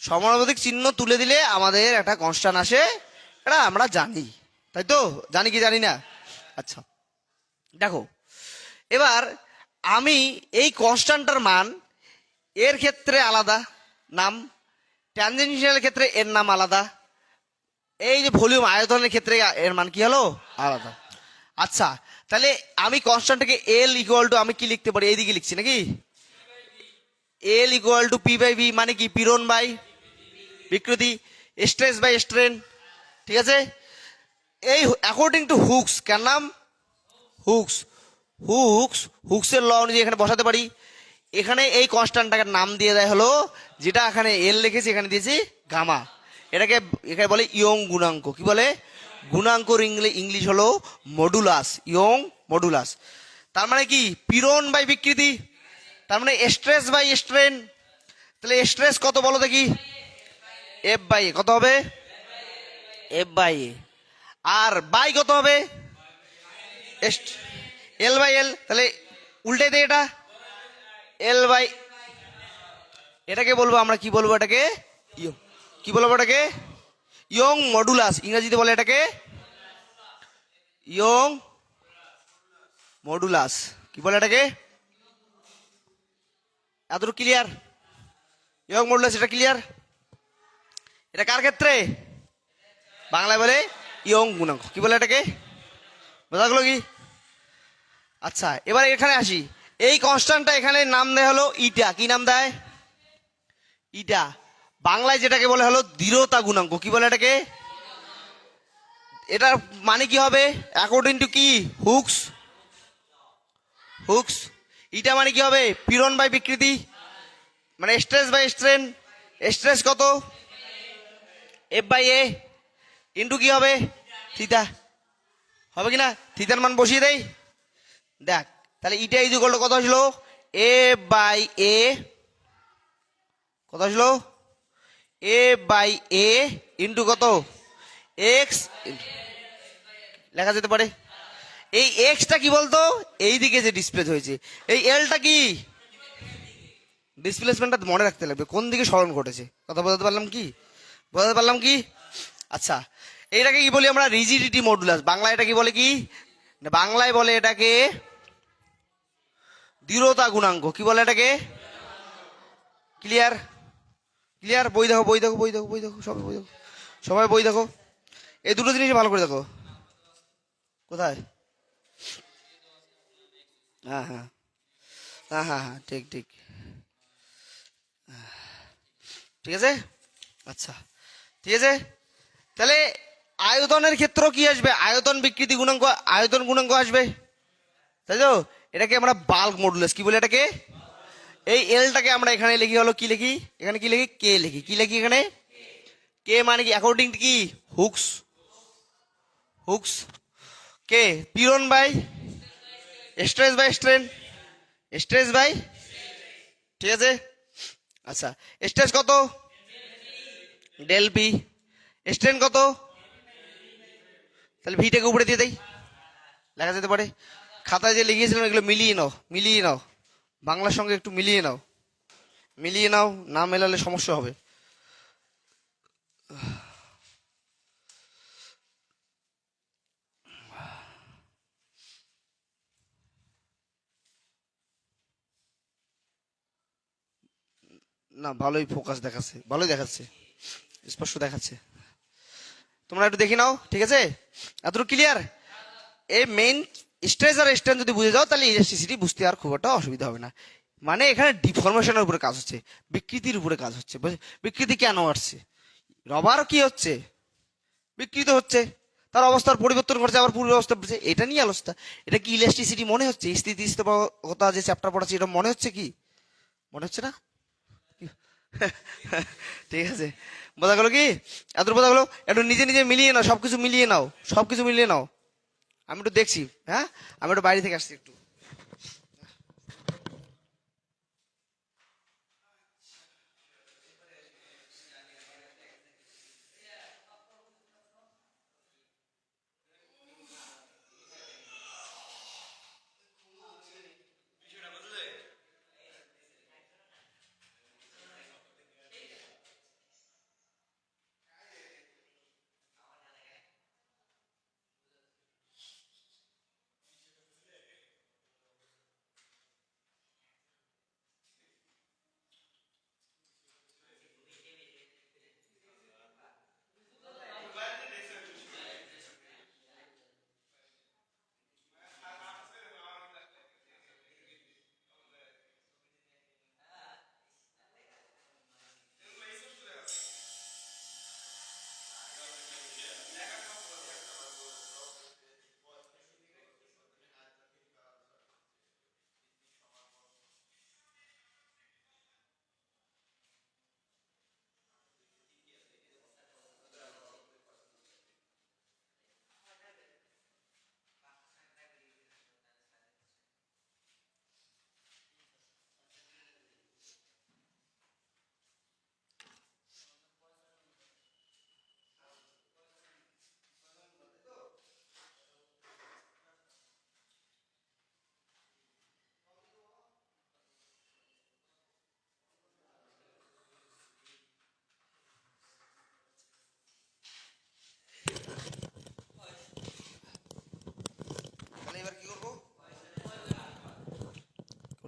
সমানুপাতিক চিহ্ন তুলে দিলে আমাদের একটা কনস্ট্যান্ট আসে, এটা আমরা জানি, তাই তো? জানি কি জানি না? আচ্ছা দেখো, এবার আমি এই কনস্ট্যান্টটার মান এর ক্ষেত্রে আলাদা নাম, ট্যানজেনশিয়ালের ক্ষেত্রে এর নাম আলাদা, এই যে ভলিউম আয়তনের ক্ষেত্রে এর মান কি হলো? আলাদা। আচ্ছা তাহলে আমি কনস্ট্যান্টটাকে এল ইকুয়াল টু আমি কি লিখতে পারি? এইদিকে লিখছি নাকি? L equal to P by V মানে কি পীড়ন বাই বিকৃতি, স্ট্রেস বাই স্ট্রেন। ঠিক আছে, এই অ্যাকর্ডিং টু হুকস, কার নাম? হুকস। হুকসের ল অনুযায়ী এখানে বসাতে পারি। এখানে এই কনস্ট্যান্টটাকে নাম দিয়ে দেয় হলো, যেটা এখানে এল লিখেছি এখানে দিয়েছি গামা। এটাকে এখানে বলে ইয়ং গুণাঙ্ক। কি বলে? গুণাঙ্কর ইংলিশ হলো মডুলাস, ইয়ং মডুলাস। তার মানে কি পীড়ন বাই বিকৃতি, তার মানে স্ট্রেস বাই স্ট্রেন। তাহলে স্ট্রেস কত বলো দেখি? F by A. কত হবে? F by A. আর বাই কত হবে? L by L. তাহলে উল্টে দে এটা, এল বাই, এটাকে বলবো আমরা, কি বলবো এটাকে? কি বলবো এটাকে? Young modulus. ইংরেজিতে বলে এটাকে ইয়ং মডুলাস। কি বলে এটাকে? এতটুকু ক্লিয়ার? ইয়ং মডুলাস, এটা ক্লিয়ার? এটা কার ক্ষেত্রে? বাংলায় বলে ইয়ং গুণাঙ্ক। কি বলে এটাকে? বোঝা গেল কি? আচ্ছা, এবার এখানে আসি। এই কনস্ট্যান্টটা এখানে নাম দেয় হলো ইটা। কি নাম দেয়? ইটা। বাংলায় যেটাকে বলে হলো দৃঢ়তা গুণাঙ্ক। কি বলে এটাকে? এটার মানে কি হবে অ্যাকর্ডিং টু কি হুকস? হুকস। ইটা মানে কি হবে? পীড়ন বাই বিকৃতি, মানে স্ট্রেস বাই স্ট্রেন। স্ট্রেস কত? এফ বাই এ ইন্টু কি হবে? থিতা। হবে কি না? থিতার মান বসিয়ে দেই, দেখ। তাহলে ইটা ইজ ইকুয়াল টু কত আসলো? এ বাই এ। কত আসলো? এ বাই এ ইন্টু কত? এক্স। লেখা যেতে পারে। এই এক্সটা কি বলতো? এই দিকে যে ডিসপ্লেস হয়েছে, এই এলটা কি ডিসপ্লেসমেন্টটা মনে রাখতে লাগবে, কোন দিকে সরণ ঘটেছে। কথা বোঝাতে পারলাম কি? বোঝাতে পারলাম কি? আচ্ছা, এইটাকে কি বলি আমরা? Rigidity modulus. বাংলায় এটা কি বলে? কি না, বাংলায় বলে এটাকে দৃঢ়তা গুণাঙ্ক। কি বলে এটাকে? ক্লিয়ার? ক্লিয়ার? বই দেখো, বই দেখো, বই দেখো, বই দেখো, সবাই বই দেখো, সবাই বই দেখো। এই দুটো জিনিস ভালো করে দেখো। কোথায়? হ্যাঁ হ্যাঁ হ্যাঁ হ্যাঁ হ্যাঁ, ঠিক ঠিক। ঠিক আছে, আচ্ছা, ঠিক আছে। তাহলে আয়তনের ক্ষেত্র কি আসবে? আয়তন বিকৃতি গুণাঙ্ক, আয়তন গুণাঙ্ক আসবে, তাই তো? এটাকে আমরা বাল্ক মডুলাস কি বলি? এটাকে, এই এলটাকে আমরা এখানে লিখি হলো, কি লিখি এখানে? কি লিখি? কে লিখি। কি লিখি এখানে? কে মানে কি অ্যাকর্ডিং টু কি হুকস? হুকস। কে পীড়ন by stress by strain, stress by, ঠিক আছে। আচ্ছা, স্ট্রেস কত? Del P. স্ট্রেন কত? তাহলে ভিটাকে উপরে দিয়ে দেই, লেখা যেতে পারে। খাতায় যে লিখিয়েছিলাম এগুলো মিলিয়ে নাও, মিলিয়ে নাও, বাংলার সঙ্গে একটু মিলিয়ে নাও, মিলিয়ে নাও, না মেলালে সমস্যা হবে। না, ভালোই ফোকাস দেখাচ্ছে, ভালোই দেখাচ্ছে, স্পষ্ট দেখাচ্ছে। তোমরা একটু দেখে নাও, ঠিক আছে? এতটুকু ক্লিয়ার? এই মেইন স্ট্রেস আর স্ট্রেন যদি বুঝে যাও, তাহলে ইলাস্টিসিটি বুঝতে আর খুব একটা অসুবিধা হবে না। মানে এখানে ডিফরমেশনের উপরে কাজ হচ্ছে, বিকৃতির উপরে কাজ হচ্ছে। বিকৃতি কেন আসছে? রবার কি হচ্ছে? বিকৃত হচ্ছে, তার অবস্থার পরিবর্তন করছে, আবার পূর্ব অবস্থা পড়ছে, এটা নিয়ে আলোচনা। এটা কি ইলাস্টিসিটি মনে হচ্ছে? স্থিতিস্থাপকতা যে চ্যাপ্টার পড়াচ্ছি, এটা মনে হচ্ছে কি? মনে হচ্ছে না? ঠিক আছে, বোঝা গেল কি? এত বোঝা গেলো? একটু নিজে নিজে মিলিয়ে নাও, সবকিছু মিলিয়ে নাও, সবকিছু মিলিয়ে নাও। আমি একটু দেখছি, হ্যাঁ, আমি একটু বাইরে থেকে আসছি একটু।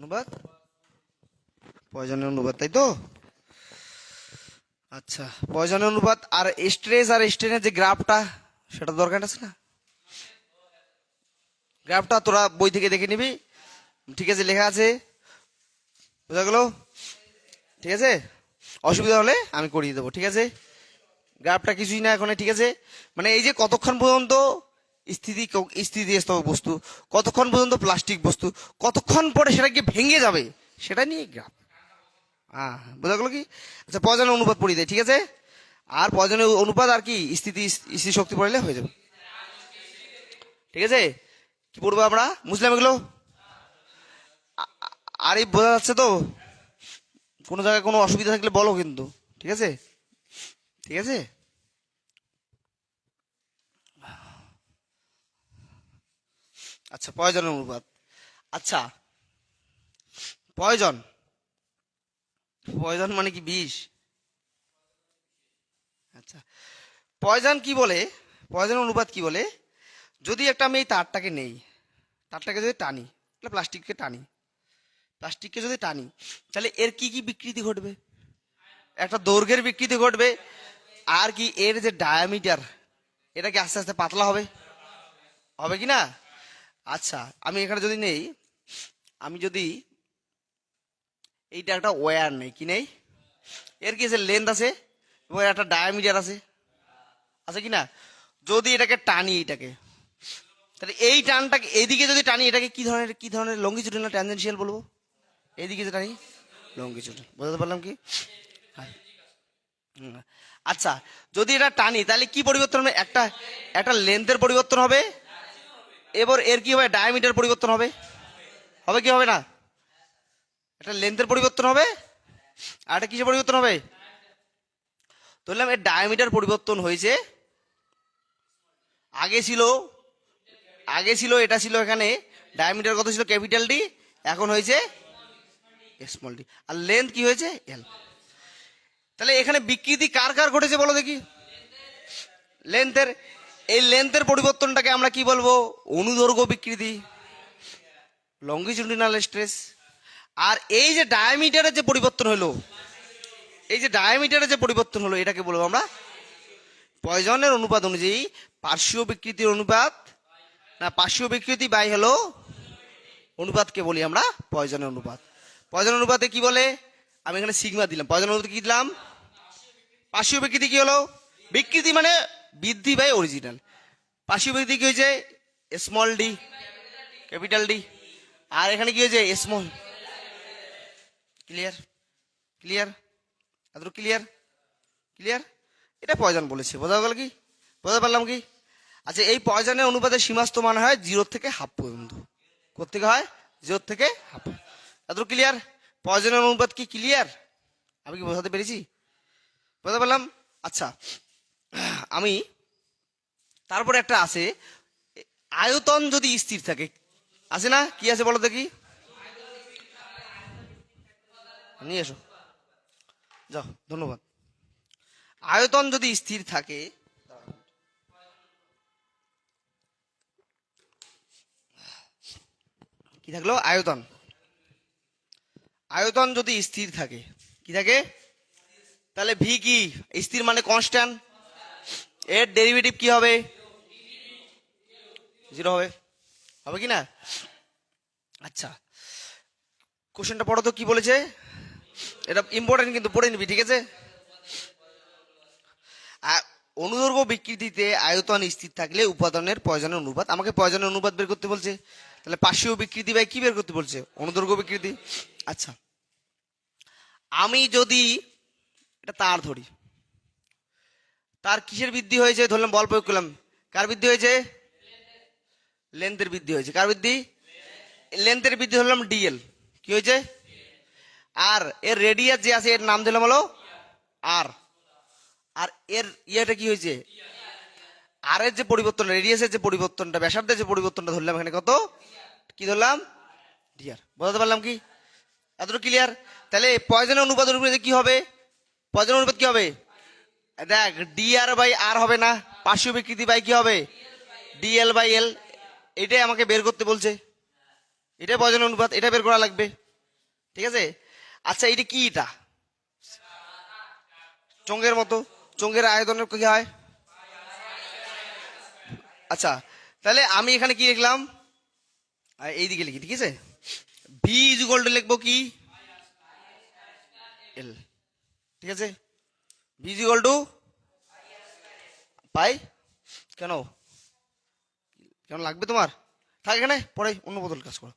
অনুপাত পয়জনের অনুপাত, তাই তো? আচ্ছা, পয়জনের অনুপাত আর স্ট্রেস আর স্ট্রেনের যে গ্রাফটা, সেটা দরকার আছে না? গ্রাফটা তোরা বই থেকে দেখে নিবি, ঠিক আছে, লেখা আছে, বোঝা গেল? ঠিক আছে, অসুবিধা হলে আমি করিয়ে দেবো, ঠিক আছে? গ্রাফটা কিছুই না এখন, ঠিক আছে? মানে এই যে কতক্ষণ পর্যন্ত স্থিতিস্থাপক বস্তু, কতক্ষণ পর্যন্ত প্লাস্টিক বস্তু, কতক্ষণ পরে সেটা গিয়ে ভেঙে যাবে, সেটা নিয়ে গ্রাফ। হ্যাঁ, বোঝা গেল কি? আচ্ছা, পয়জনের অনুপাত পড়িয়ে দেয়, ঠিক আছে? আর পয়জনের অনুপাত আর কি স্থিতি শক্তি পড়লে হয়ে যাবে, ঠিক আছে? কি পড়বো আমরা, বুঝলাম এগুলো? আর এই বোঝা যাচ্ছে তো? কোনো জায়গায় কোনো অসুবিধা থাকলে বলো কিন্তু, ঠিক আছে? ঠিক আছে, আচ্ছা, পয়জনের অনুপাত। আচ্ছা, পয়জন, পয়জন মানে কি বিষ? আচ্ছা, পয়জন কি বলে, পয়জন অনুপাত কি বলে? যদি একটা আমি এই তারটাকে নেই, তারটাকে যদি টানি, প্লাস্টিককে টানি, প্লাস্টিককে যদি টানি, তাহলে এর কি কি বিকৃতি ঘটবে? একটা দৈর্ঘ্যের বিকৃতি ঘটবে, আর কি এর যে ডায়ামিটার, এটা কি আস্তে আস্তে পাতলা হবে, হবে কি না? আচ্ছা, আমি এখানে যদি নেই, আমি যদি এইটা একটা ওয়্যার নেই, কি নেই, এর কি আছে, লেন্থ আছে এবং একটা ডায়ামিটার আছে, আছে কি না? যদি এটাকে টানি, এটাকে, তাহলে এই টানটাকে এইদিকে যদি টানি, এটাকে কি ধরনের লঙ্গিচুডাল না ট্যানজেনশিয়াল বলবো? এইদিকে যে টানি, লঙ্গিচুডাল, বুঝতে পারলাম কি? হ্যাঁ। আচ্ছা, যদি এটা টানি, তাহলে কি পরিবর্তন হবে? একটা একটা লেন্থের পরিবর্তন হবে, এবার এর কি হবে, ডায়ামিটার পরিবর্তন হবে, হবে কি হবে না? একটা লেন্থের পরিবর্তন হবে, আর একটা কিসের পরিবর্তন হবে? ধরলাম এর ডায়ামিটার পরিবর্তন হয়েছে, আগে ছিল, এটা ছিল এখানে, ডায়ামিটার কত ছিল, ক্যাপিটাল ডি, এখন হয়েছে স্মল ডি, আর লেন্থ কি হয়েছে, এল। তাহলে এখানে বিকৃতি কার কার ঘটেছে বলো দেখি? লেন্থের। এই লেন্থের পরিবর্তনটাকে আমরা কি বলবো? অনুদৈর্ঘ্য বিকৃতি, লঙ্গিচুডিনাল স্ট্রেস। আর এই যে ডায়ামিটারের যে পরিবর্তন হলো, এই যে ডায়ামিটারের যে পরিবর্তন হলো, এটাকে বলবো আমরা পয়জনের অনুপাত অনুযায়ী পার্শ্বীয় বিকৃতির অনুপাত, না পার্শ্বীয় বিকৃতি বাই হলো অনুপাতকে বলি আমরা পয়জনের অনুপাত। পয়জনের অনুপাতে কি বলে? আমি এখানে সিগমা দিলাম, পয়জনের অনুপাতে কি দিলাম? পার্শ্বীয় বিকৃতি কি হলো? বিকৃতি মানে বৃদ্ধি বাই অরিজিনাল। পার্শ্বীয় বিকৃতি কি হয়েছে? Small D, capital D. আর এখানে কি হয়েছে? স্মল। ক্লিয়ার? ক্লিয়ার? এত ক্লিয়ার? ক্লিয়ার? এটা পয়জন বলেছে, বোঝা গেল কি? বুঝতে পারলাম কি? আচ্ছা, এই পয়জনের অনুপাতের সীমাস্ত মান হয় 0 থেকে হাফ পর্যন্ত। কোথেকে হয়? 0 থেকে হাফ। এত ক্লিয়ার? পয়জনের অনুপাত কি ক্লিয়ার? আমি কি বোঝাতে পেরেছি? বুঝতে পারলাম? আচ্ছা, আমি তারপরে একটা আছে, আয়তন যদি স্থির থাকে, আছে না? কি আছে বলো দেখি, নিয়ে এসো, যাও, ধন্যবাদ। আয়তন যদি স্থির থাকে, কি থাকলো? আয়তন। আয়তন যদি স্থির থাকে, কি থাকে? তাহলে ভি কি? স্থির মানে কনস্ট্যান্ট, এর ডেরিভেটিভ কি হবে? 0 হবে, হবে কি না? আচ্ছা, কোশ্চেনটা পড়ো তো, কি বলেছে? এটা ইম্পর্টেন্ট কিন্তু, পড়ে নিবি, ঠিক আছে? অনুদৈর্ঘ্য বিকৃতিতে আয়তন স্থির থাকলে উপাদানের পয়জনের অনুপাত, আমাকে পয়জনের অনুপাত বের করতে বলছে, তাহলে পার্শ্বীয় বিকৃতি বাই কি বের করতে বলছে? অনুদৈর্ঘ্য বিকৃতি। আচ্ছা, আমি যদি এটা তার ধরি, তার কিসের বৃদ্ধি হয়েছে? ধরলাম বল প্রয়োগ করলাম, কার বৃদ্ধি হয়েছে? লেন্থের বৃদ্ধি হয়েছে। কার বৃদ্ধি? লেন্থের বৃদ্ধি, ধরলাম ডিএল, কি হয়েছে? আর এর রেডিয়াস যে আছে, এর নাম দিলাম হলো আর। আর এর ইয়েটা কি হয়েছে? আর এর যে পরিবর্তন, রেডিয়াসের যে পরিবর্তনটা, ব্যাসার্ধের যে পরিবর্তনটা ধরলাম, এখানে কত, কি ধরলাম? ডিআর। বোঝাতে পারলাম কি? এতটুকু ক্লিয়ার? তাহলে পয়জনের অনুপাত অনুপাতে কি হবে? পয়জনের অনুপাত কি হবে? দেখ, ডিআর বাই আর হবে না, পার্শ্বীয় বিকৃতি বাই কি হবে? DL by L. এটাই আমাকে বের করতে বলছে, এটাই পয়জনের অনুপাত, এটা বের করা লাগবে। ঠিক আছে। আচ্ছা এটা কি, এটা চোঙের মতো, চোঙের আয়তনের কি হয়? আচ্ছা তাহলে আমি এখানে কি লিখলাম, এইদিকে লিখি, ঠিক আছে। ভি ইজ ইকুয়াল টু লিখবো কি, এল, ঠিক আছে। ভি ইজ ইকুয়াল টু পাই, কেন কেন লাগবে তোমার, থাক এখানে, পরে অন্য বদল কাজ করো,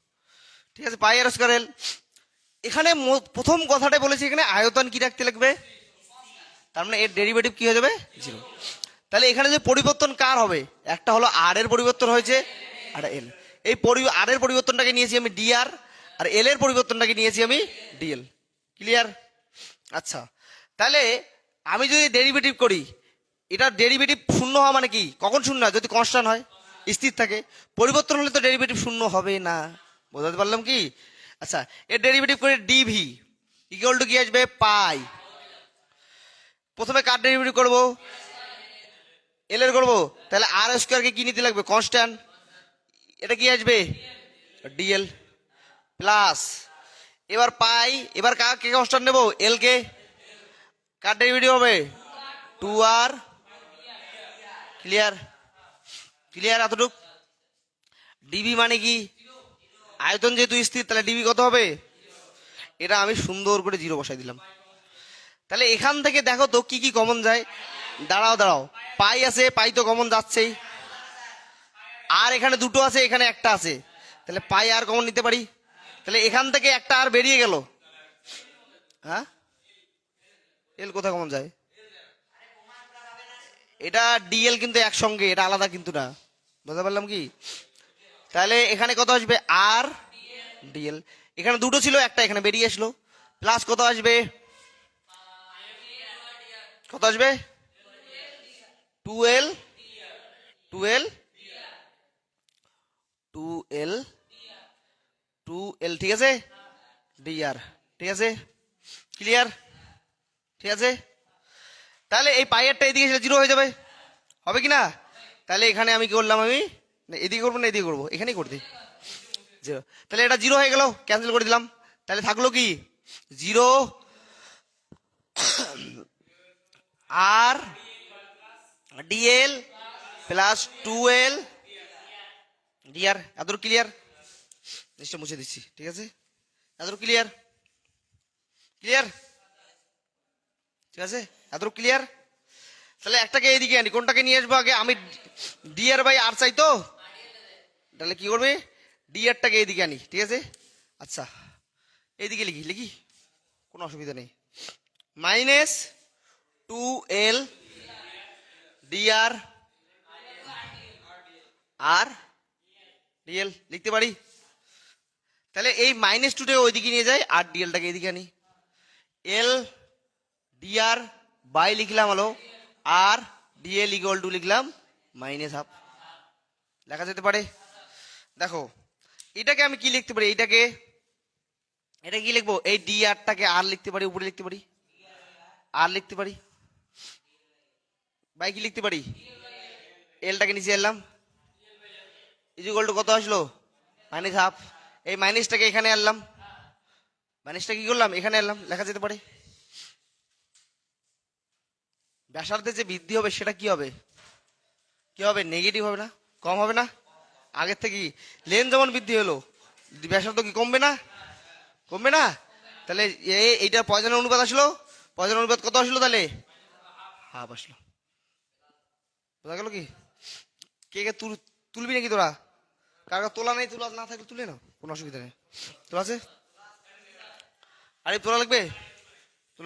ঠিক আছে। পাই আর স্কয়ার এল। এখানে প্রথম কথাটা বলেছি, এখানে আয়তন কি রাখতে লাগবে, তার মানে এর ডেরিভেটিভ কি হয়ে যাবে, জিরো। তাহলে এখানে যে পরিবর্তন কার হবে, একটা হলো আর এর পরিবর্তন হয়েছে, আর এল। এই আর এর পরিবর্তনটাকে নিয়েছি আমি ডিআর, আর এল এর পরিবর্তনটাকে নিয়েছি আমি ডিএল। ক্লিয়ার? আচ্ছা তাহলে আমি যদি ডেরিভেটিভ করি, এটা ডেরিভেটিভ শূন্য হওয়া মানে কি, কখন শূন্য হয়, যদি কনস্ট্যান্ট হয়, স্থির থাকে। পরিবর্তন হলে তো ডেরিভেটিভ শূন্য হবে না, বোঝাতে পারলাম কি? আচ্ছা এর ডেরিভেটিভ করে ডিভি ইকুয়াল টু কি আসবে, পাই। প্রথমে কার ডেরিভেটিভ করবো, এল এর করবো, তাহলে আর স্কোয়ারকে কি নিতে লাগবে, কনস্ট্যান্ট, এটা কি আসবে, ডিএল প্লাস, এবার পাই, এবার কাকে কনস্ট্যান্ট নেবো, এল কে, কার ডেরিভেটিভ হবে, টু আর। ক্লিয়ার? ক্লিয়ার এতটুক? ডিবি মানে কি, আয়তন যেহেতু স্থির, তাহলে ডিবি কত হবে, এটা আমি সুন্দর করে জিরো বসাই দিলাম। তাহলে এখান থেকে দেখো তো কি কি কমন যায়, দাঁড়াও দাঁড়াও, পাই আছে, পাই তো কমন যাচ্ছেই, আর এখানে দুটো আছে, এখানে একটা আছে, তাহলে পাই আর কমন নিতে পারি, তাহলে এখান থেকে একটা আর বেরিয়ে গেল। হ্যাঁ, এল কোথায় কমন যায়, এটা ডিএল কিন্তু একসঙ্গে, এটা আলাদা কিন্তু না, বুঝতে পারলাম কি? তাহলে এখানে কত আসবে, আর ডিএল, এখানে দুটো ছিল, একটা এখানে বেরিয়ে আসলো, প্লাস কত আসবে, কত আসবে, টুয়েলভ, টুয়েলভ, টুয়েলভ, টুয়েলভ, ঠিক আছে, ডিআর, ঠিক আছে। ক্লিয়ার? ঠিক আছে। তাহলে এই পাইয়ারটা এদিকে জিরো হয়ে যাবে, হবে কি না? তাহলে এখানে আমি কি করলাম, আমি এদিকে করবো না এদিকে করবো, এখানেই করে দিই জিরো, তাহলে এটা জিরো হয়ে গেল, ক্যান্সেল করে দিলাম। তাহলে থাকলো কি, জিরো আর ডিএল প্লাস টুয়েলভ ডিআর। এতটুকু ক্লিয়ার? নিশ্চয় মুছে দিচ্ছি, ঠিক আছে, এতটুকু ক্লিয়ার? ক্লিয়ার? ঠিক আছে, এতটুকু ক্লিয়ার? তাহলে একটাকে এইদিকে আনি, কোনটাকে নিয়ে আসবো আগে, আমি ডিআর বাই আর চাই তো, তাহলে কি করবে, ডিআরটাকে এইদিকে আনি, ঠিক আছে। আচ্ছা এইদিকে লিখি, লিখি, কোনো অসুবিধা নেই, মাইনাস টু এল ডিআর আর ডিএল লিখতে পারি। তাহলে এই মাইনাস টুটাকে ওইদিকে নিয়ে যায়, আর ডিএলটাকে এইদিকে আনি, এল ডিআর বাই লিখলাম হলো আর ডিএল ইকুয়াল টু লিখলাম মাইনাস হাফ, লেখা যেতে পারে। দেখো এটাকে আমি কি লিখতে পারি, এইটাকে, এটা কি লিখবো, এই ডি আরটাকে আর লিখতে পারি, উপরে লিখতে পারি, আর লিখতে পারি, বাই কি লিখতে পারি, এলটাকে নিচে এলাম, ইকুয়াল টু কত আসলো, মাইনাস হাফ, এই মাইনাসটাকে এখানে আনলাম, মাইনাসটা কি করলাম, এখানে আনলাম, লেখা যেতে পারে। ব্যাসার্ধে যে বৃদ্ধি হবে সেটা কি হবে, কি হবে, নেগেটিভ হবে না, কম হবে না, আগের থেকে লেন যেমন বৃদ্ধি হলো, ব্যাসার্ধ কি কমবে না, কমবে না। তাহলে এইটা পয়জনের অনুপাত আসলো, পয়জনের অনুপাত কত আসলো, তাহলে হাফ আসলো, বোঝা গেল কি? কে কে তুলবি নাকি তোরা, কার তোলা নেই, তোলা না থাকলে তুলে নাও, কোনো অসুবিধা নেই, তোলা আছে, আরে তোলা লাগবে,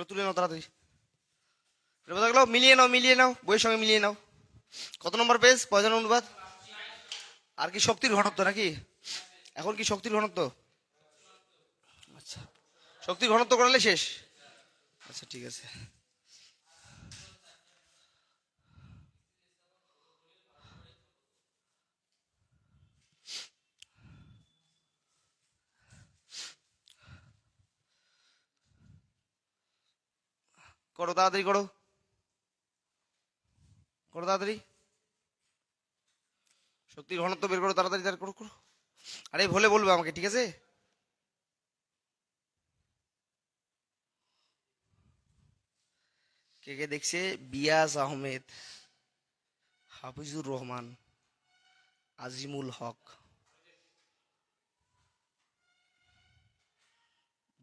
তুলে নাও তাড়াতাড়ি, বোঝা গেল, মিলিয়ে নাও, মিলিয়ে নাও, বইয়ের সঙ্গে মিলিয়ে নাও। কত নম্বর পেজ, পয়জন অনুপাত, আর কি শক্তির ঘনত্ব নাকি, এখন কি শক্তির ঘনত্ব, আচ্ছা শক্তির ঘনত্ব করালে শেষ, আচ্ছা ঠিক আছে। করো তাড়াতাড়ি, করো করো তাড়াতাড়ি, শক্তির ঘনত্ব বের করো তাড়াতাড়ি, করো করো, আরে ভুলে বলবে আমাকে, ঠিক আছে। কে কে দেখছে? বিয়াস আহমেদ, হাফিজুর রহমান, আজিমুল হক।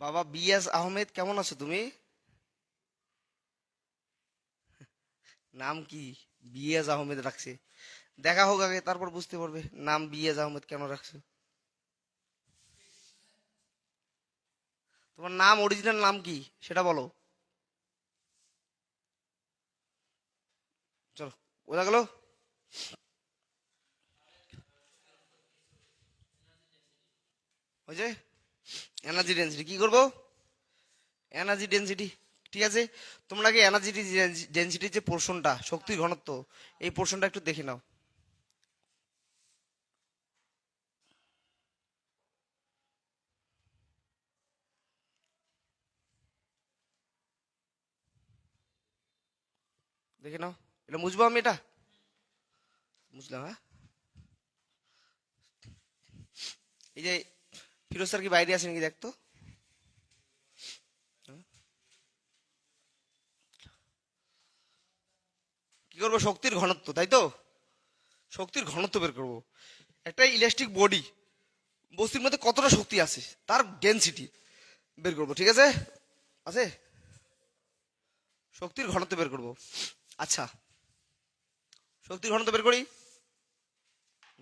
বাবা বিয়াস আহমেদ, কেমন আছো তুমি? নাম কি? বিয়াস আহমেদ রাখছে। দেখা হোক আগে, তারপর বুঝতে পারবে নাম বিয়াস আহমেদ কেন রাখছে। তোমার নাম, অরিজিনাল নাম কি সেটা বলো। চলো, বোঝা গেল। ওই যে এনার্জি ডেন্সিটি কি করবো? এনার্জি ডেন্সিটি, ঠিক আছে। তোমরা কি এনার্জি ডেন্সিটির যে পোর্শনটা, শক্তির ঘনত্ব, এই পোর্শনটা একটু দেখে নাও। দেখে নাও, এটা মুছবো আমি, এটা মুছলাম, হ্যাঁ। এই যে ফিরোজ স্যার কি বাইরে আছে নাকি দেখতো। কি করবো? শক্তির ঘনত্ব, তাই তো। শক্তির ঘনত্ব বের করবো। একটা ইলাস্টিক বডি, বস্তুর মধ্যে কতটা শক্তি আছে তার ডেন্সিটি বের করবো, ঠিক আছে। আছে, শক্তির ঘনত্ব বের করবো। আচ্ছা, শক্তির ঘনত্ব বের করি,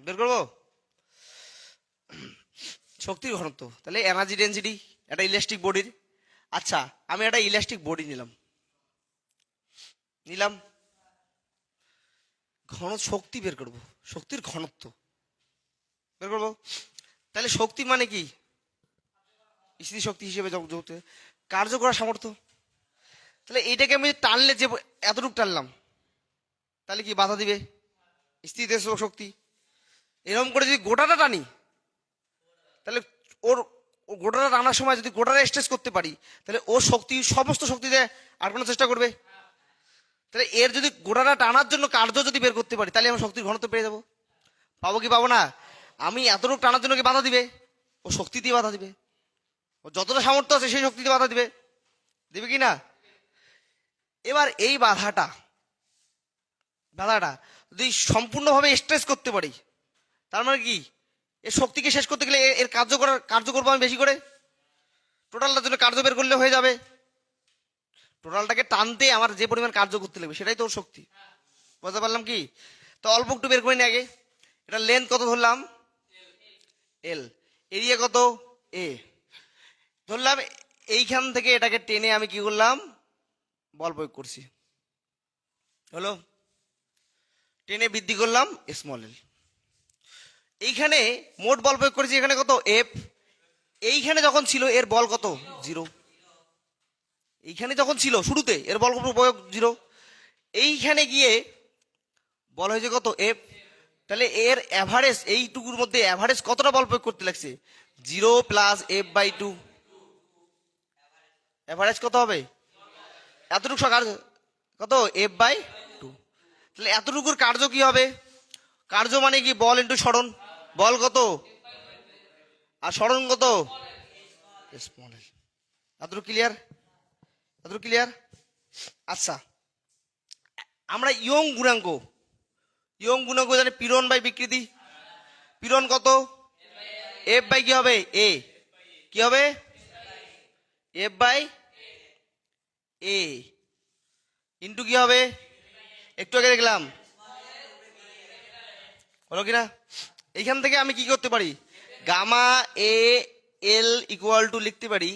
বের করবো শক্তির ঘনত্ব। তাহলে এনার্জি ডেন্সিটি একটা ইলাস্টিক বডির। আচ্ছা, আমি একটা ইলাস্টিক বডি নিলাম, নিলাম ঘন শক্তি বের করব, শক্তির ঘনত্ব বের করব। তাহলে শক্তি মানে কি? স্থিতি শক্তি হিসেবে যুক্ত, কার্য করার সামর্থ্য। তাহলে এইটাকে আমি টানলে, যে এতটুকু টানলাম, তাহলে কি বাধা দিবে? স্থিতি শক্তি। এরকম করে যদি গোটাটা টানি, তাহলে ওর ও গোটাটা টানার সময় যদি গোটাটা স্ট্রেচ করতে পারি, তাহলে ওর শক্তি, সমস্ত শক্তি দিয়ে আটকানোর চেষ্টা করবে। তাহলে এর যদি গোটাটা টানার জন্য কার্য যদি বের করতে পারি, তাহলে আমি শক্তির ঘনত্ব পেয়ে যাবো। পাবো কি পাবো না? আমি এতটুকু টানার জন্য কি বাধা দিবে? ও শক্তি দিয়ে বাধা দিবে। ও যতটা সামর্থ্য আছে সেই শক্তি দিয়ে বাধা দিবে, দিবে কি না? এবার এই বাধাটা বাধাটা যদি সম্পূর্ণভাবে স্ট্রেস করতে পারি, তার মানে কি, এর শক্তিকে শেষ করতে গেলে এর কার্য করবো আমি বেশি করে। টোটালটার জন্য কার্য বের করলে হয়ে যাবে। টোটালটাকে টানতে আমার যে পরিমাণ কার্য করতে লাগবে, সেটাই তো ওর শক্তি। বুঝতে পারলাম কি? তো অল্প একটু বের করে নি আগে। এটা লেন্থ কত ধরলাম? এল। এরিয়া কত? এ। ধরলাম এইখান থেকে এটাকে টেনে আমি কি করলাম? বল প্রয়োগ করছি, হলো। টেনে বৃদ্ধি করলাম স্মল এল। এইখানে মোট বল প্রয়োগ করেছি, এখানে কত? এফ। এইখানে যখন ছিল এর বল কত? 0। এইখানে যখন ছিল শুরুতে এর বল প্রয়োগ 0। এইখানে গিয়ে বল হয়েছে কত? এফ। তাহলে এর অ্যাভারেজ, এইটুকুর মধ্যে অ্যাভারেজ কতটা বল প্রয়োগ করতে লাগছে? 0 প্লাস F/2। অ্যাভারেজ কত হবে? এতটুকু কার্য কত? F/2। তাহলে এতটুকুর কার্য কি হবে? কার্য মানে কি? বল ইন্টু সরণ। বল কত আর সরণ কত? স্মল এল। এতটুকু ক্লিয়ার? এতটুকু ক্লিয়ার? আচ্ছা, আমরা ইয়ং গুণাঙ্ক জানি, পীড়ন বাই বিকৃতি। পীড়ন কত? এফ বাই কি হবে? এ। কি হবে? এফ বাই এ ইন্টু কি হবে? একটু আগে দেখলাম, হলো কিনা? এইখান থেকে আমি কি করতে পারি? Gamma A L equal to লিখতে পারি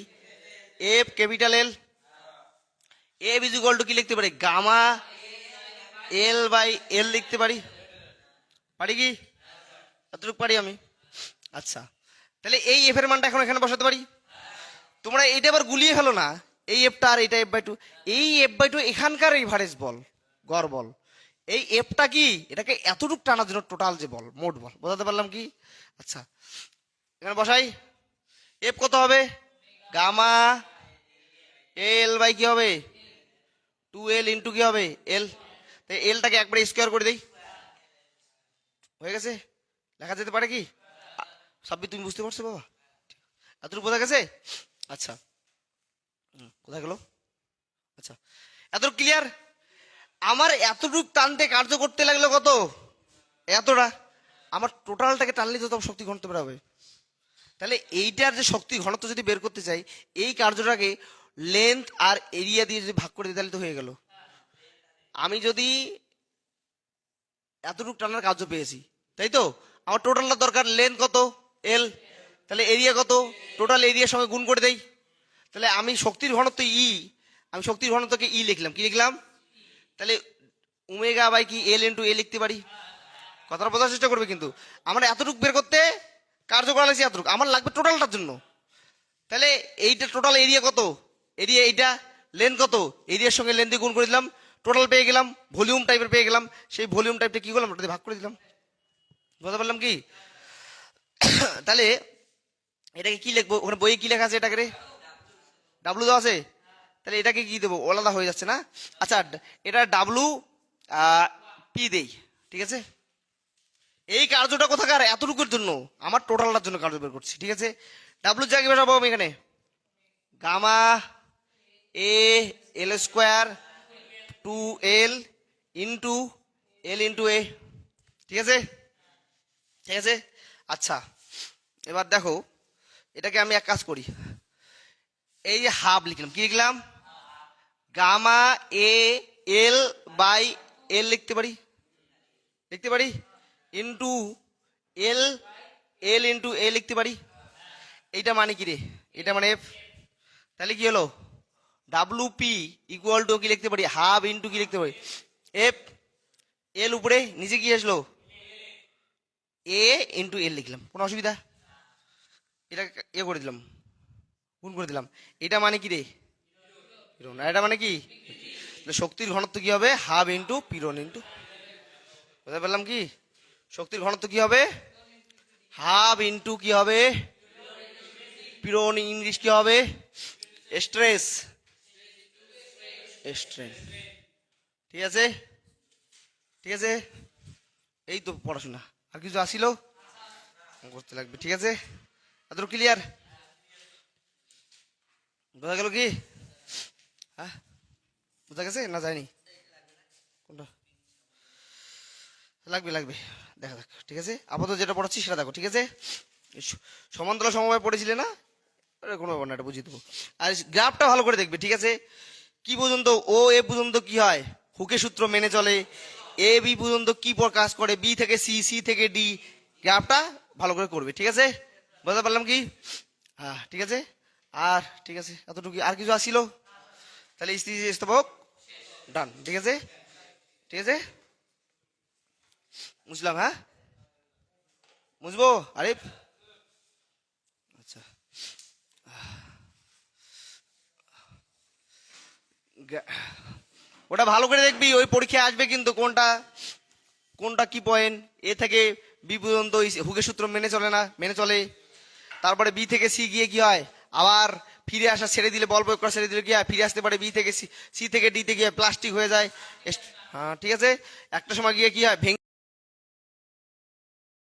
F capital L. F is equal to কি লিখতে পারি? গামা এল বাই এল লিখতে পারি। পারি কি? এতটুকু পারি আমি। আচ্ছা, তাহলে এই এফ এর মানটা এখন এখানে বসাতে পারি। তোমরা এইটা আবার গুলিয়ে ফেলো না, এই এফটা আর এটা F/2। এই F/2 এখানকার এভারেজ বল, গড় বল। এই এফটা কি, এটাকে এতটুকু টানার জন্য টোটাল যে বল, মোট বল। বোঝাতে পারলাম কি? আচ্ছা, এখানে বসাই। এফ কত হবে? গামা এল বাই কি হবে? 2L ইন্টু কি হবে? এল। তাই এলটাকে একবারে স্কোয়ার করে দেই, হয়ে গেছে। লেখা যেতে পারে কি? সাব্বির তুমি বুঝতে পারছো বাবা? এতটুকু বোঝা গেছে? আচ্ছা, কোথায় গেল? আচ্ছা, এত ক্লিয়ার? আমার এতটুক টানতে কার্য করতে লাগলো কত? এতটা। আমার টোটালটাকে টানলে তো তখন শক্তি ঘনত্ব বের হবে। তাহলে এইটার যে শক্তি ঘনত্ব যদি বের করতে চাই, এই কার্যটাকে লেন্থ আর এরিয়া দিয়ে যদি ভাগ করে দিই তাহলে তো হয়ে গেল। আমি যদি এতটুকু টানার কার্য পেয়েছি, তাই তো আমার টোটালটা দরকার লেন্থ কত? এল। তাহলে এরিয়া কত? টোটাল এরিয়ার সঙ্গে গুণ করে দেই। তাহলে আমি শক্তির ঘনত্ব ই, আমি শক্তির ঘনত্বকে ই লিখলাম। কি লিখলাম? তাহলে ওমেগা বাই কি এল ইন্টু এ লিখতে পারি। কথাটা বোঝার চেষ্টা করবে কিন্তু। আমরা এতটুকু বের করতে কার্য করা লাগছে এতটুকু, আমার লাগবে টোটালটার জন্য। তাহলে এইটা টোটাল এরিয়া কত? এরিয়া এইটা। লেন্থ কত? এরিয়ার সঙ্গে লেন্থ দিয়ে গুণ করে দিলাম, টোটাল পেয়ে গেলাম, ভলিউম টাইপের পেয়ে গেলাম। সেই ভলিউম টাইপটা কি করলাম? ওটা দিয়ে ভাগ করে দিলাম। বুঝতে পারলাম কি? তাহলে এটাকে কি লিখবো? ওখানে বইয়ে কি লেখা আছে এটাকে রে? ডাব্লু দেওয়া আছে। তাহলে এটাকে কি দেবো? আলাদা হয়ে যাচ্ছে না? আচ্ছা, এটা ডাব্লু পি দেই, ঠিক আছে? এই কার্যটা কোথাকার? এতটুকুর জন্য, আমার টোটালটার জন্য কার্য বের করছি, ঠিক আছে? ডাব্লু জায়গায় বসাবো আমি এখানে gamma A L square two L into এ, ঠিক আছে? ঠিক আছে। আচ্ছা, এবার দেখো, এটাকে আমি এক কাজ করি, এই যে হাফ লিখলাম, কি লিখলাম? গামা এ এল বাই এল লিখতে পারি, লিখতে পারি, ইন্টু এল এল ইন্টু এ লিখতে পারি। এইটা মানে কি রে? এটা মানে এফ। তাহলে কি হলো? ডাব্লু পি ইকুয়াল টু কি লিখতে পারি? হাফ ইন্টু কি লিখতে পারি? এফ। এল উপরে, নিচে কি আসলো? এ ইন্টু এল লিখলাম, কোনো অসুবিধা? এটা এ করে দিলাম, গুণ করে দিলাম। এটা মানে কি রে? পিরন। আর এটা মানে কি? শক্তির ঘনত্ব কি হবে? হাফ ইন্টু পিরন ইন্টু, বুঝতে পারলাম কি? শক্তির ঘনত্ব কি হবে? হাফ ইন্টু কি হবে? পিরন ইংলিশ কি হবে? Stress, strain. ঠিক আছে, ঠিক আছে। এই তো পড়াশোনা, আর কিছু আসিল করতে লাগবে, ঠিক আছে? এত ক্লিয়ার? বোঝা গেল কি? হ্যাঁ, বোঝা গেছে না যায়নি? কোনটা লাগবে? লাগবে, দেখা যাক, ঠিক আছে? আপাতত যেটা পড়াচ্ছি সেটা দেখো, ঠিক আছে? সমান্তরাল সমবায় পড়েছিলে না? কোনো ব্যাপার না, এটা বুঝিয়ে দেবো। আর গ্রাফটা ভালো করে দেখবে, ঠিক আছে? কি পর্যন্ত ও এ পর্যন্ত কি হয়? হুকের সূত্র মেনে চলে। এ বি পর্যন্ত কি পর কাজ করে? বি থেকে সি, সি থেকে ডি। গ্রাফটা ভালো করে করবে, ঠিক আছে? বুঝতে পারলাম কি? হ্যাঁ, ঠিক আছে। আর ঠিক আছে, এতটুকু। আর কিছু আসছিল? তাহলে স্থিতিস্থাপক ডান, ঠিক আছে? ঠিক আছে, বুঝলাম। হ্যাঁ, বুঝবো আরিফ? আচ্ছা, ওটা ভালো করে দেখবি, ওই পরীক্ষায় আসবে কিন্তু কোনটা কোনটা কি পয়েন্ট। এ থেকে বি পর্যন্ত হুকের সূত্র মেনে চলে না, মেনে চলে। তারপরে বি থেকে সি গিয়ে কি হয়? আবার ফিরে আসা ছেড়ে দিলে, বল প্রয়োগ করা ছেড়ে দিলে কি হয়? ফিরে আসতে পারে বি থেকে সি, সি থেকে ডিতে গিয়ে প্লাস্টিক হয়ে যায়। হ্যাঁ, ঠিক আছে। একটা সময় গিয়ে কি হয়? ভেঙে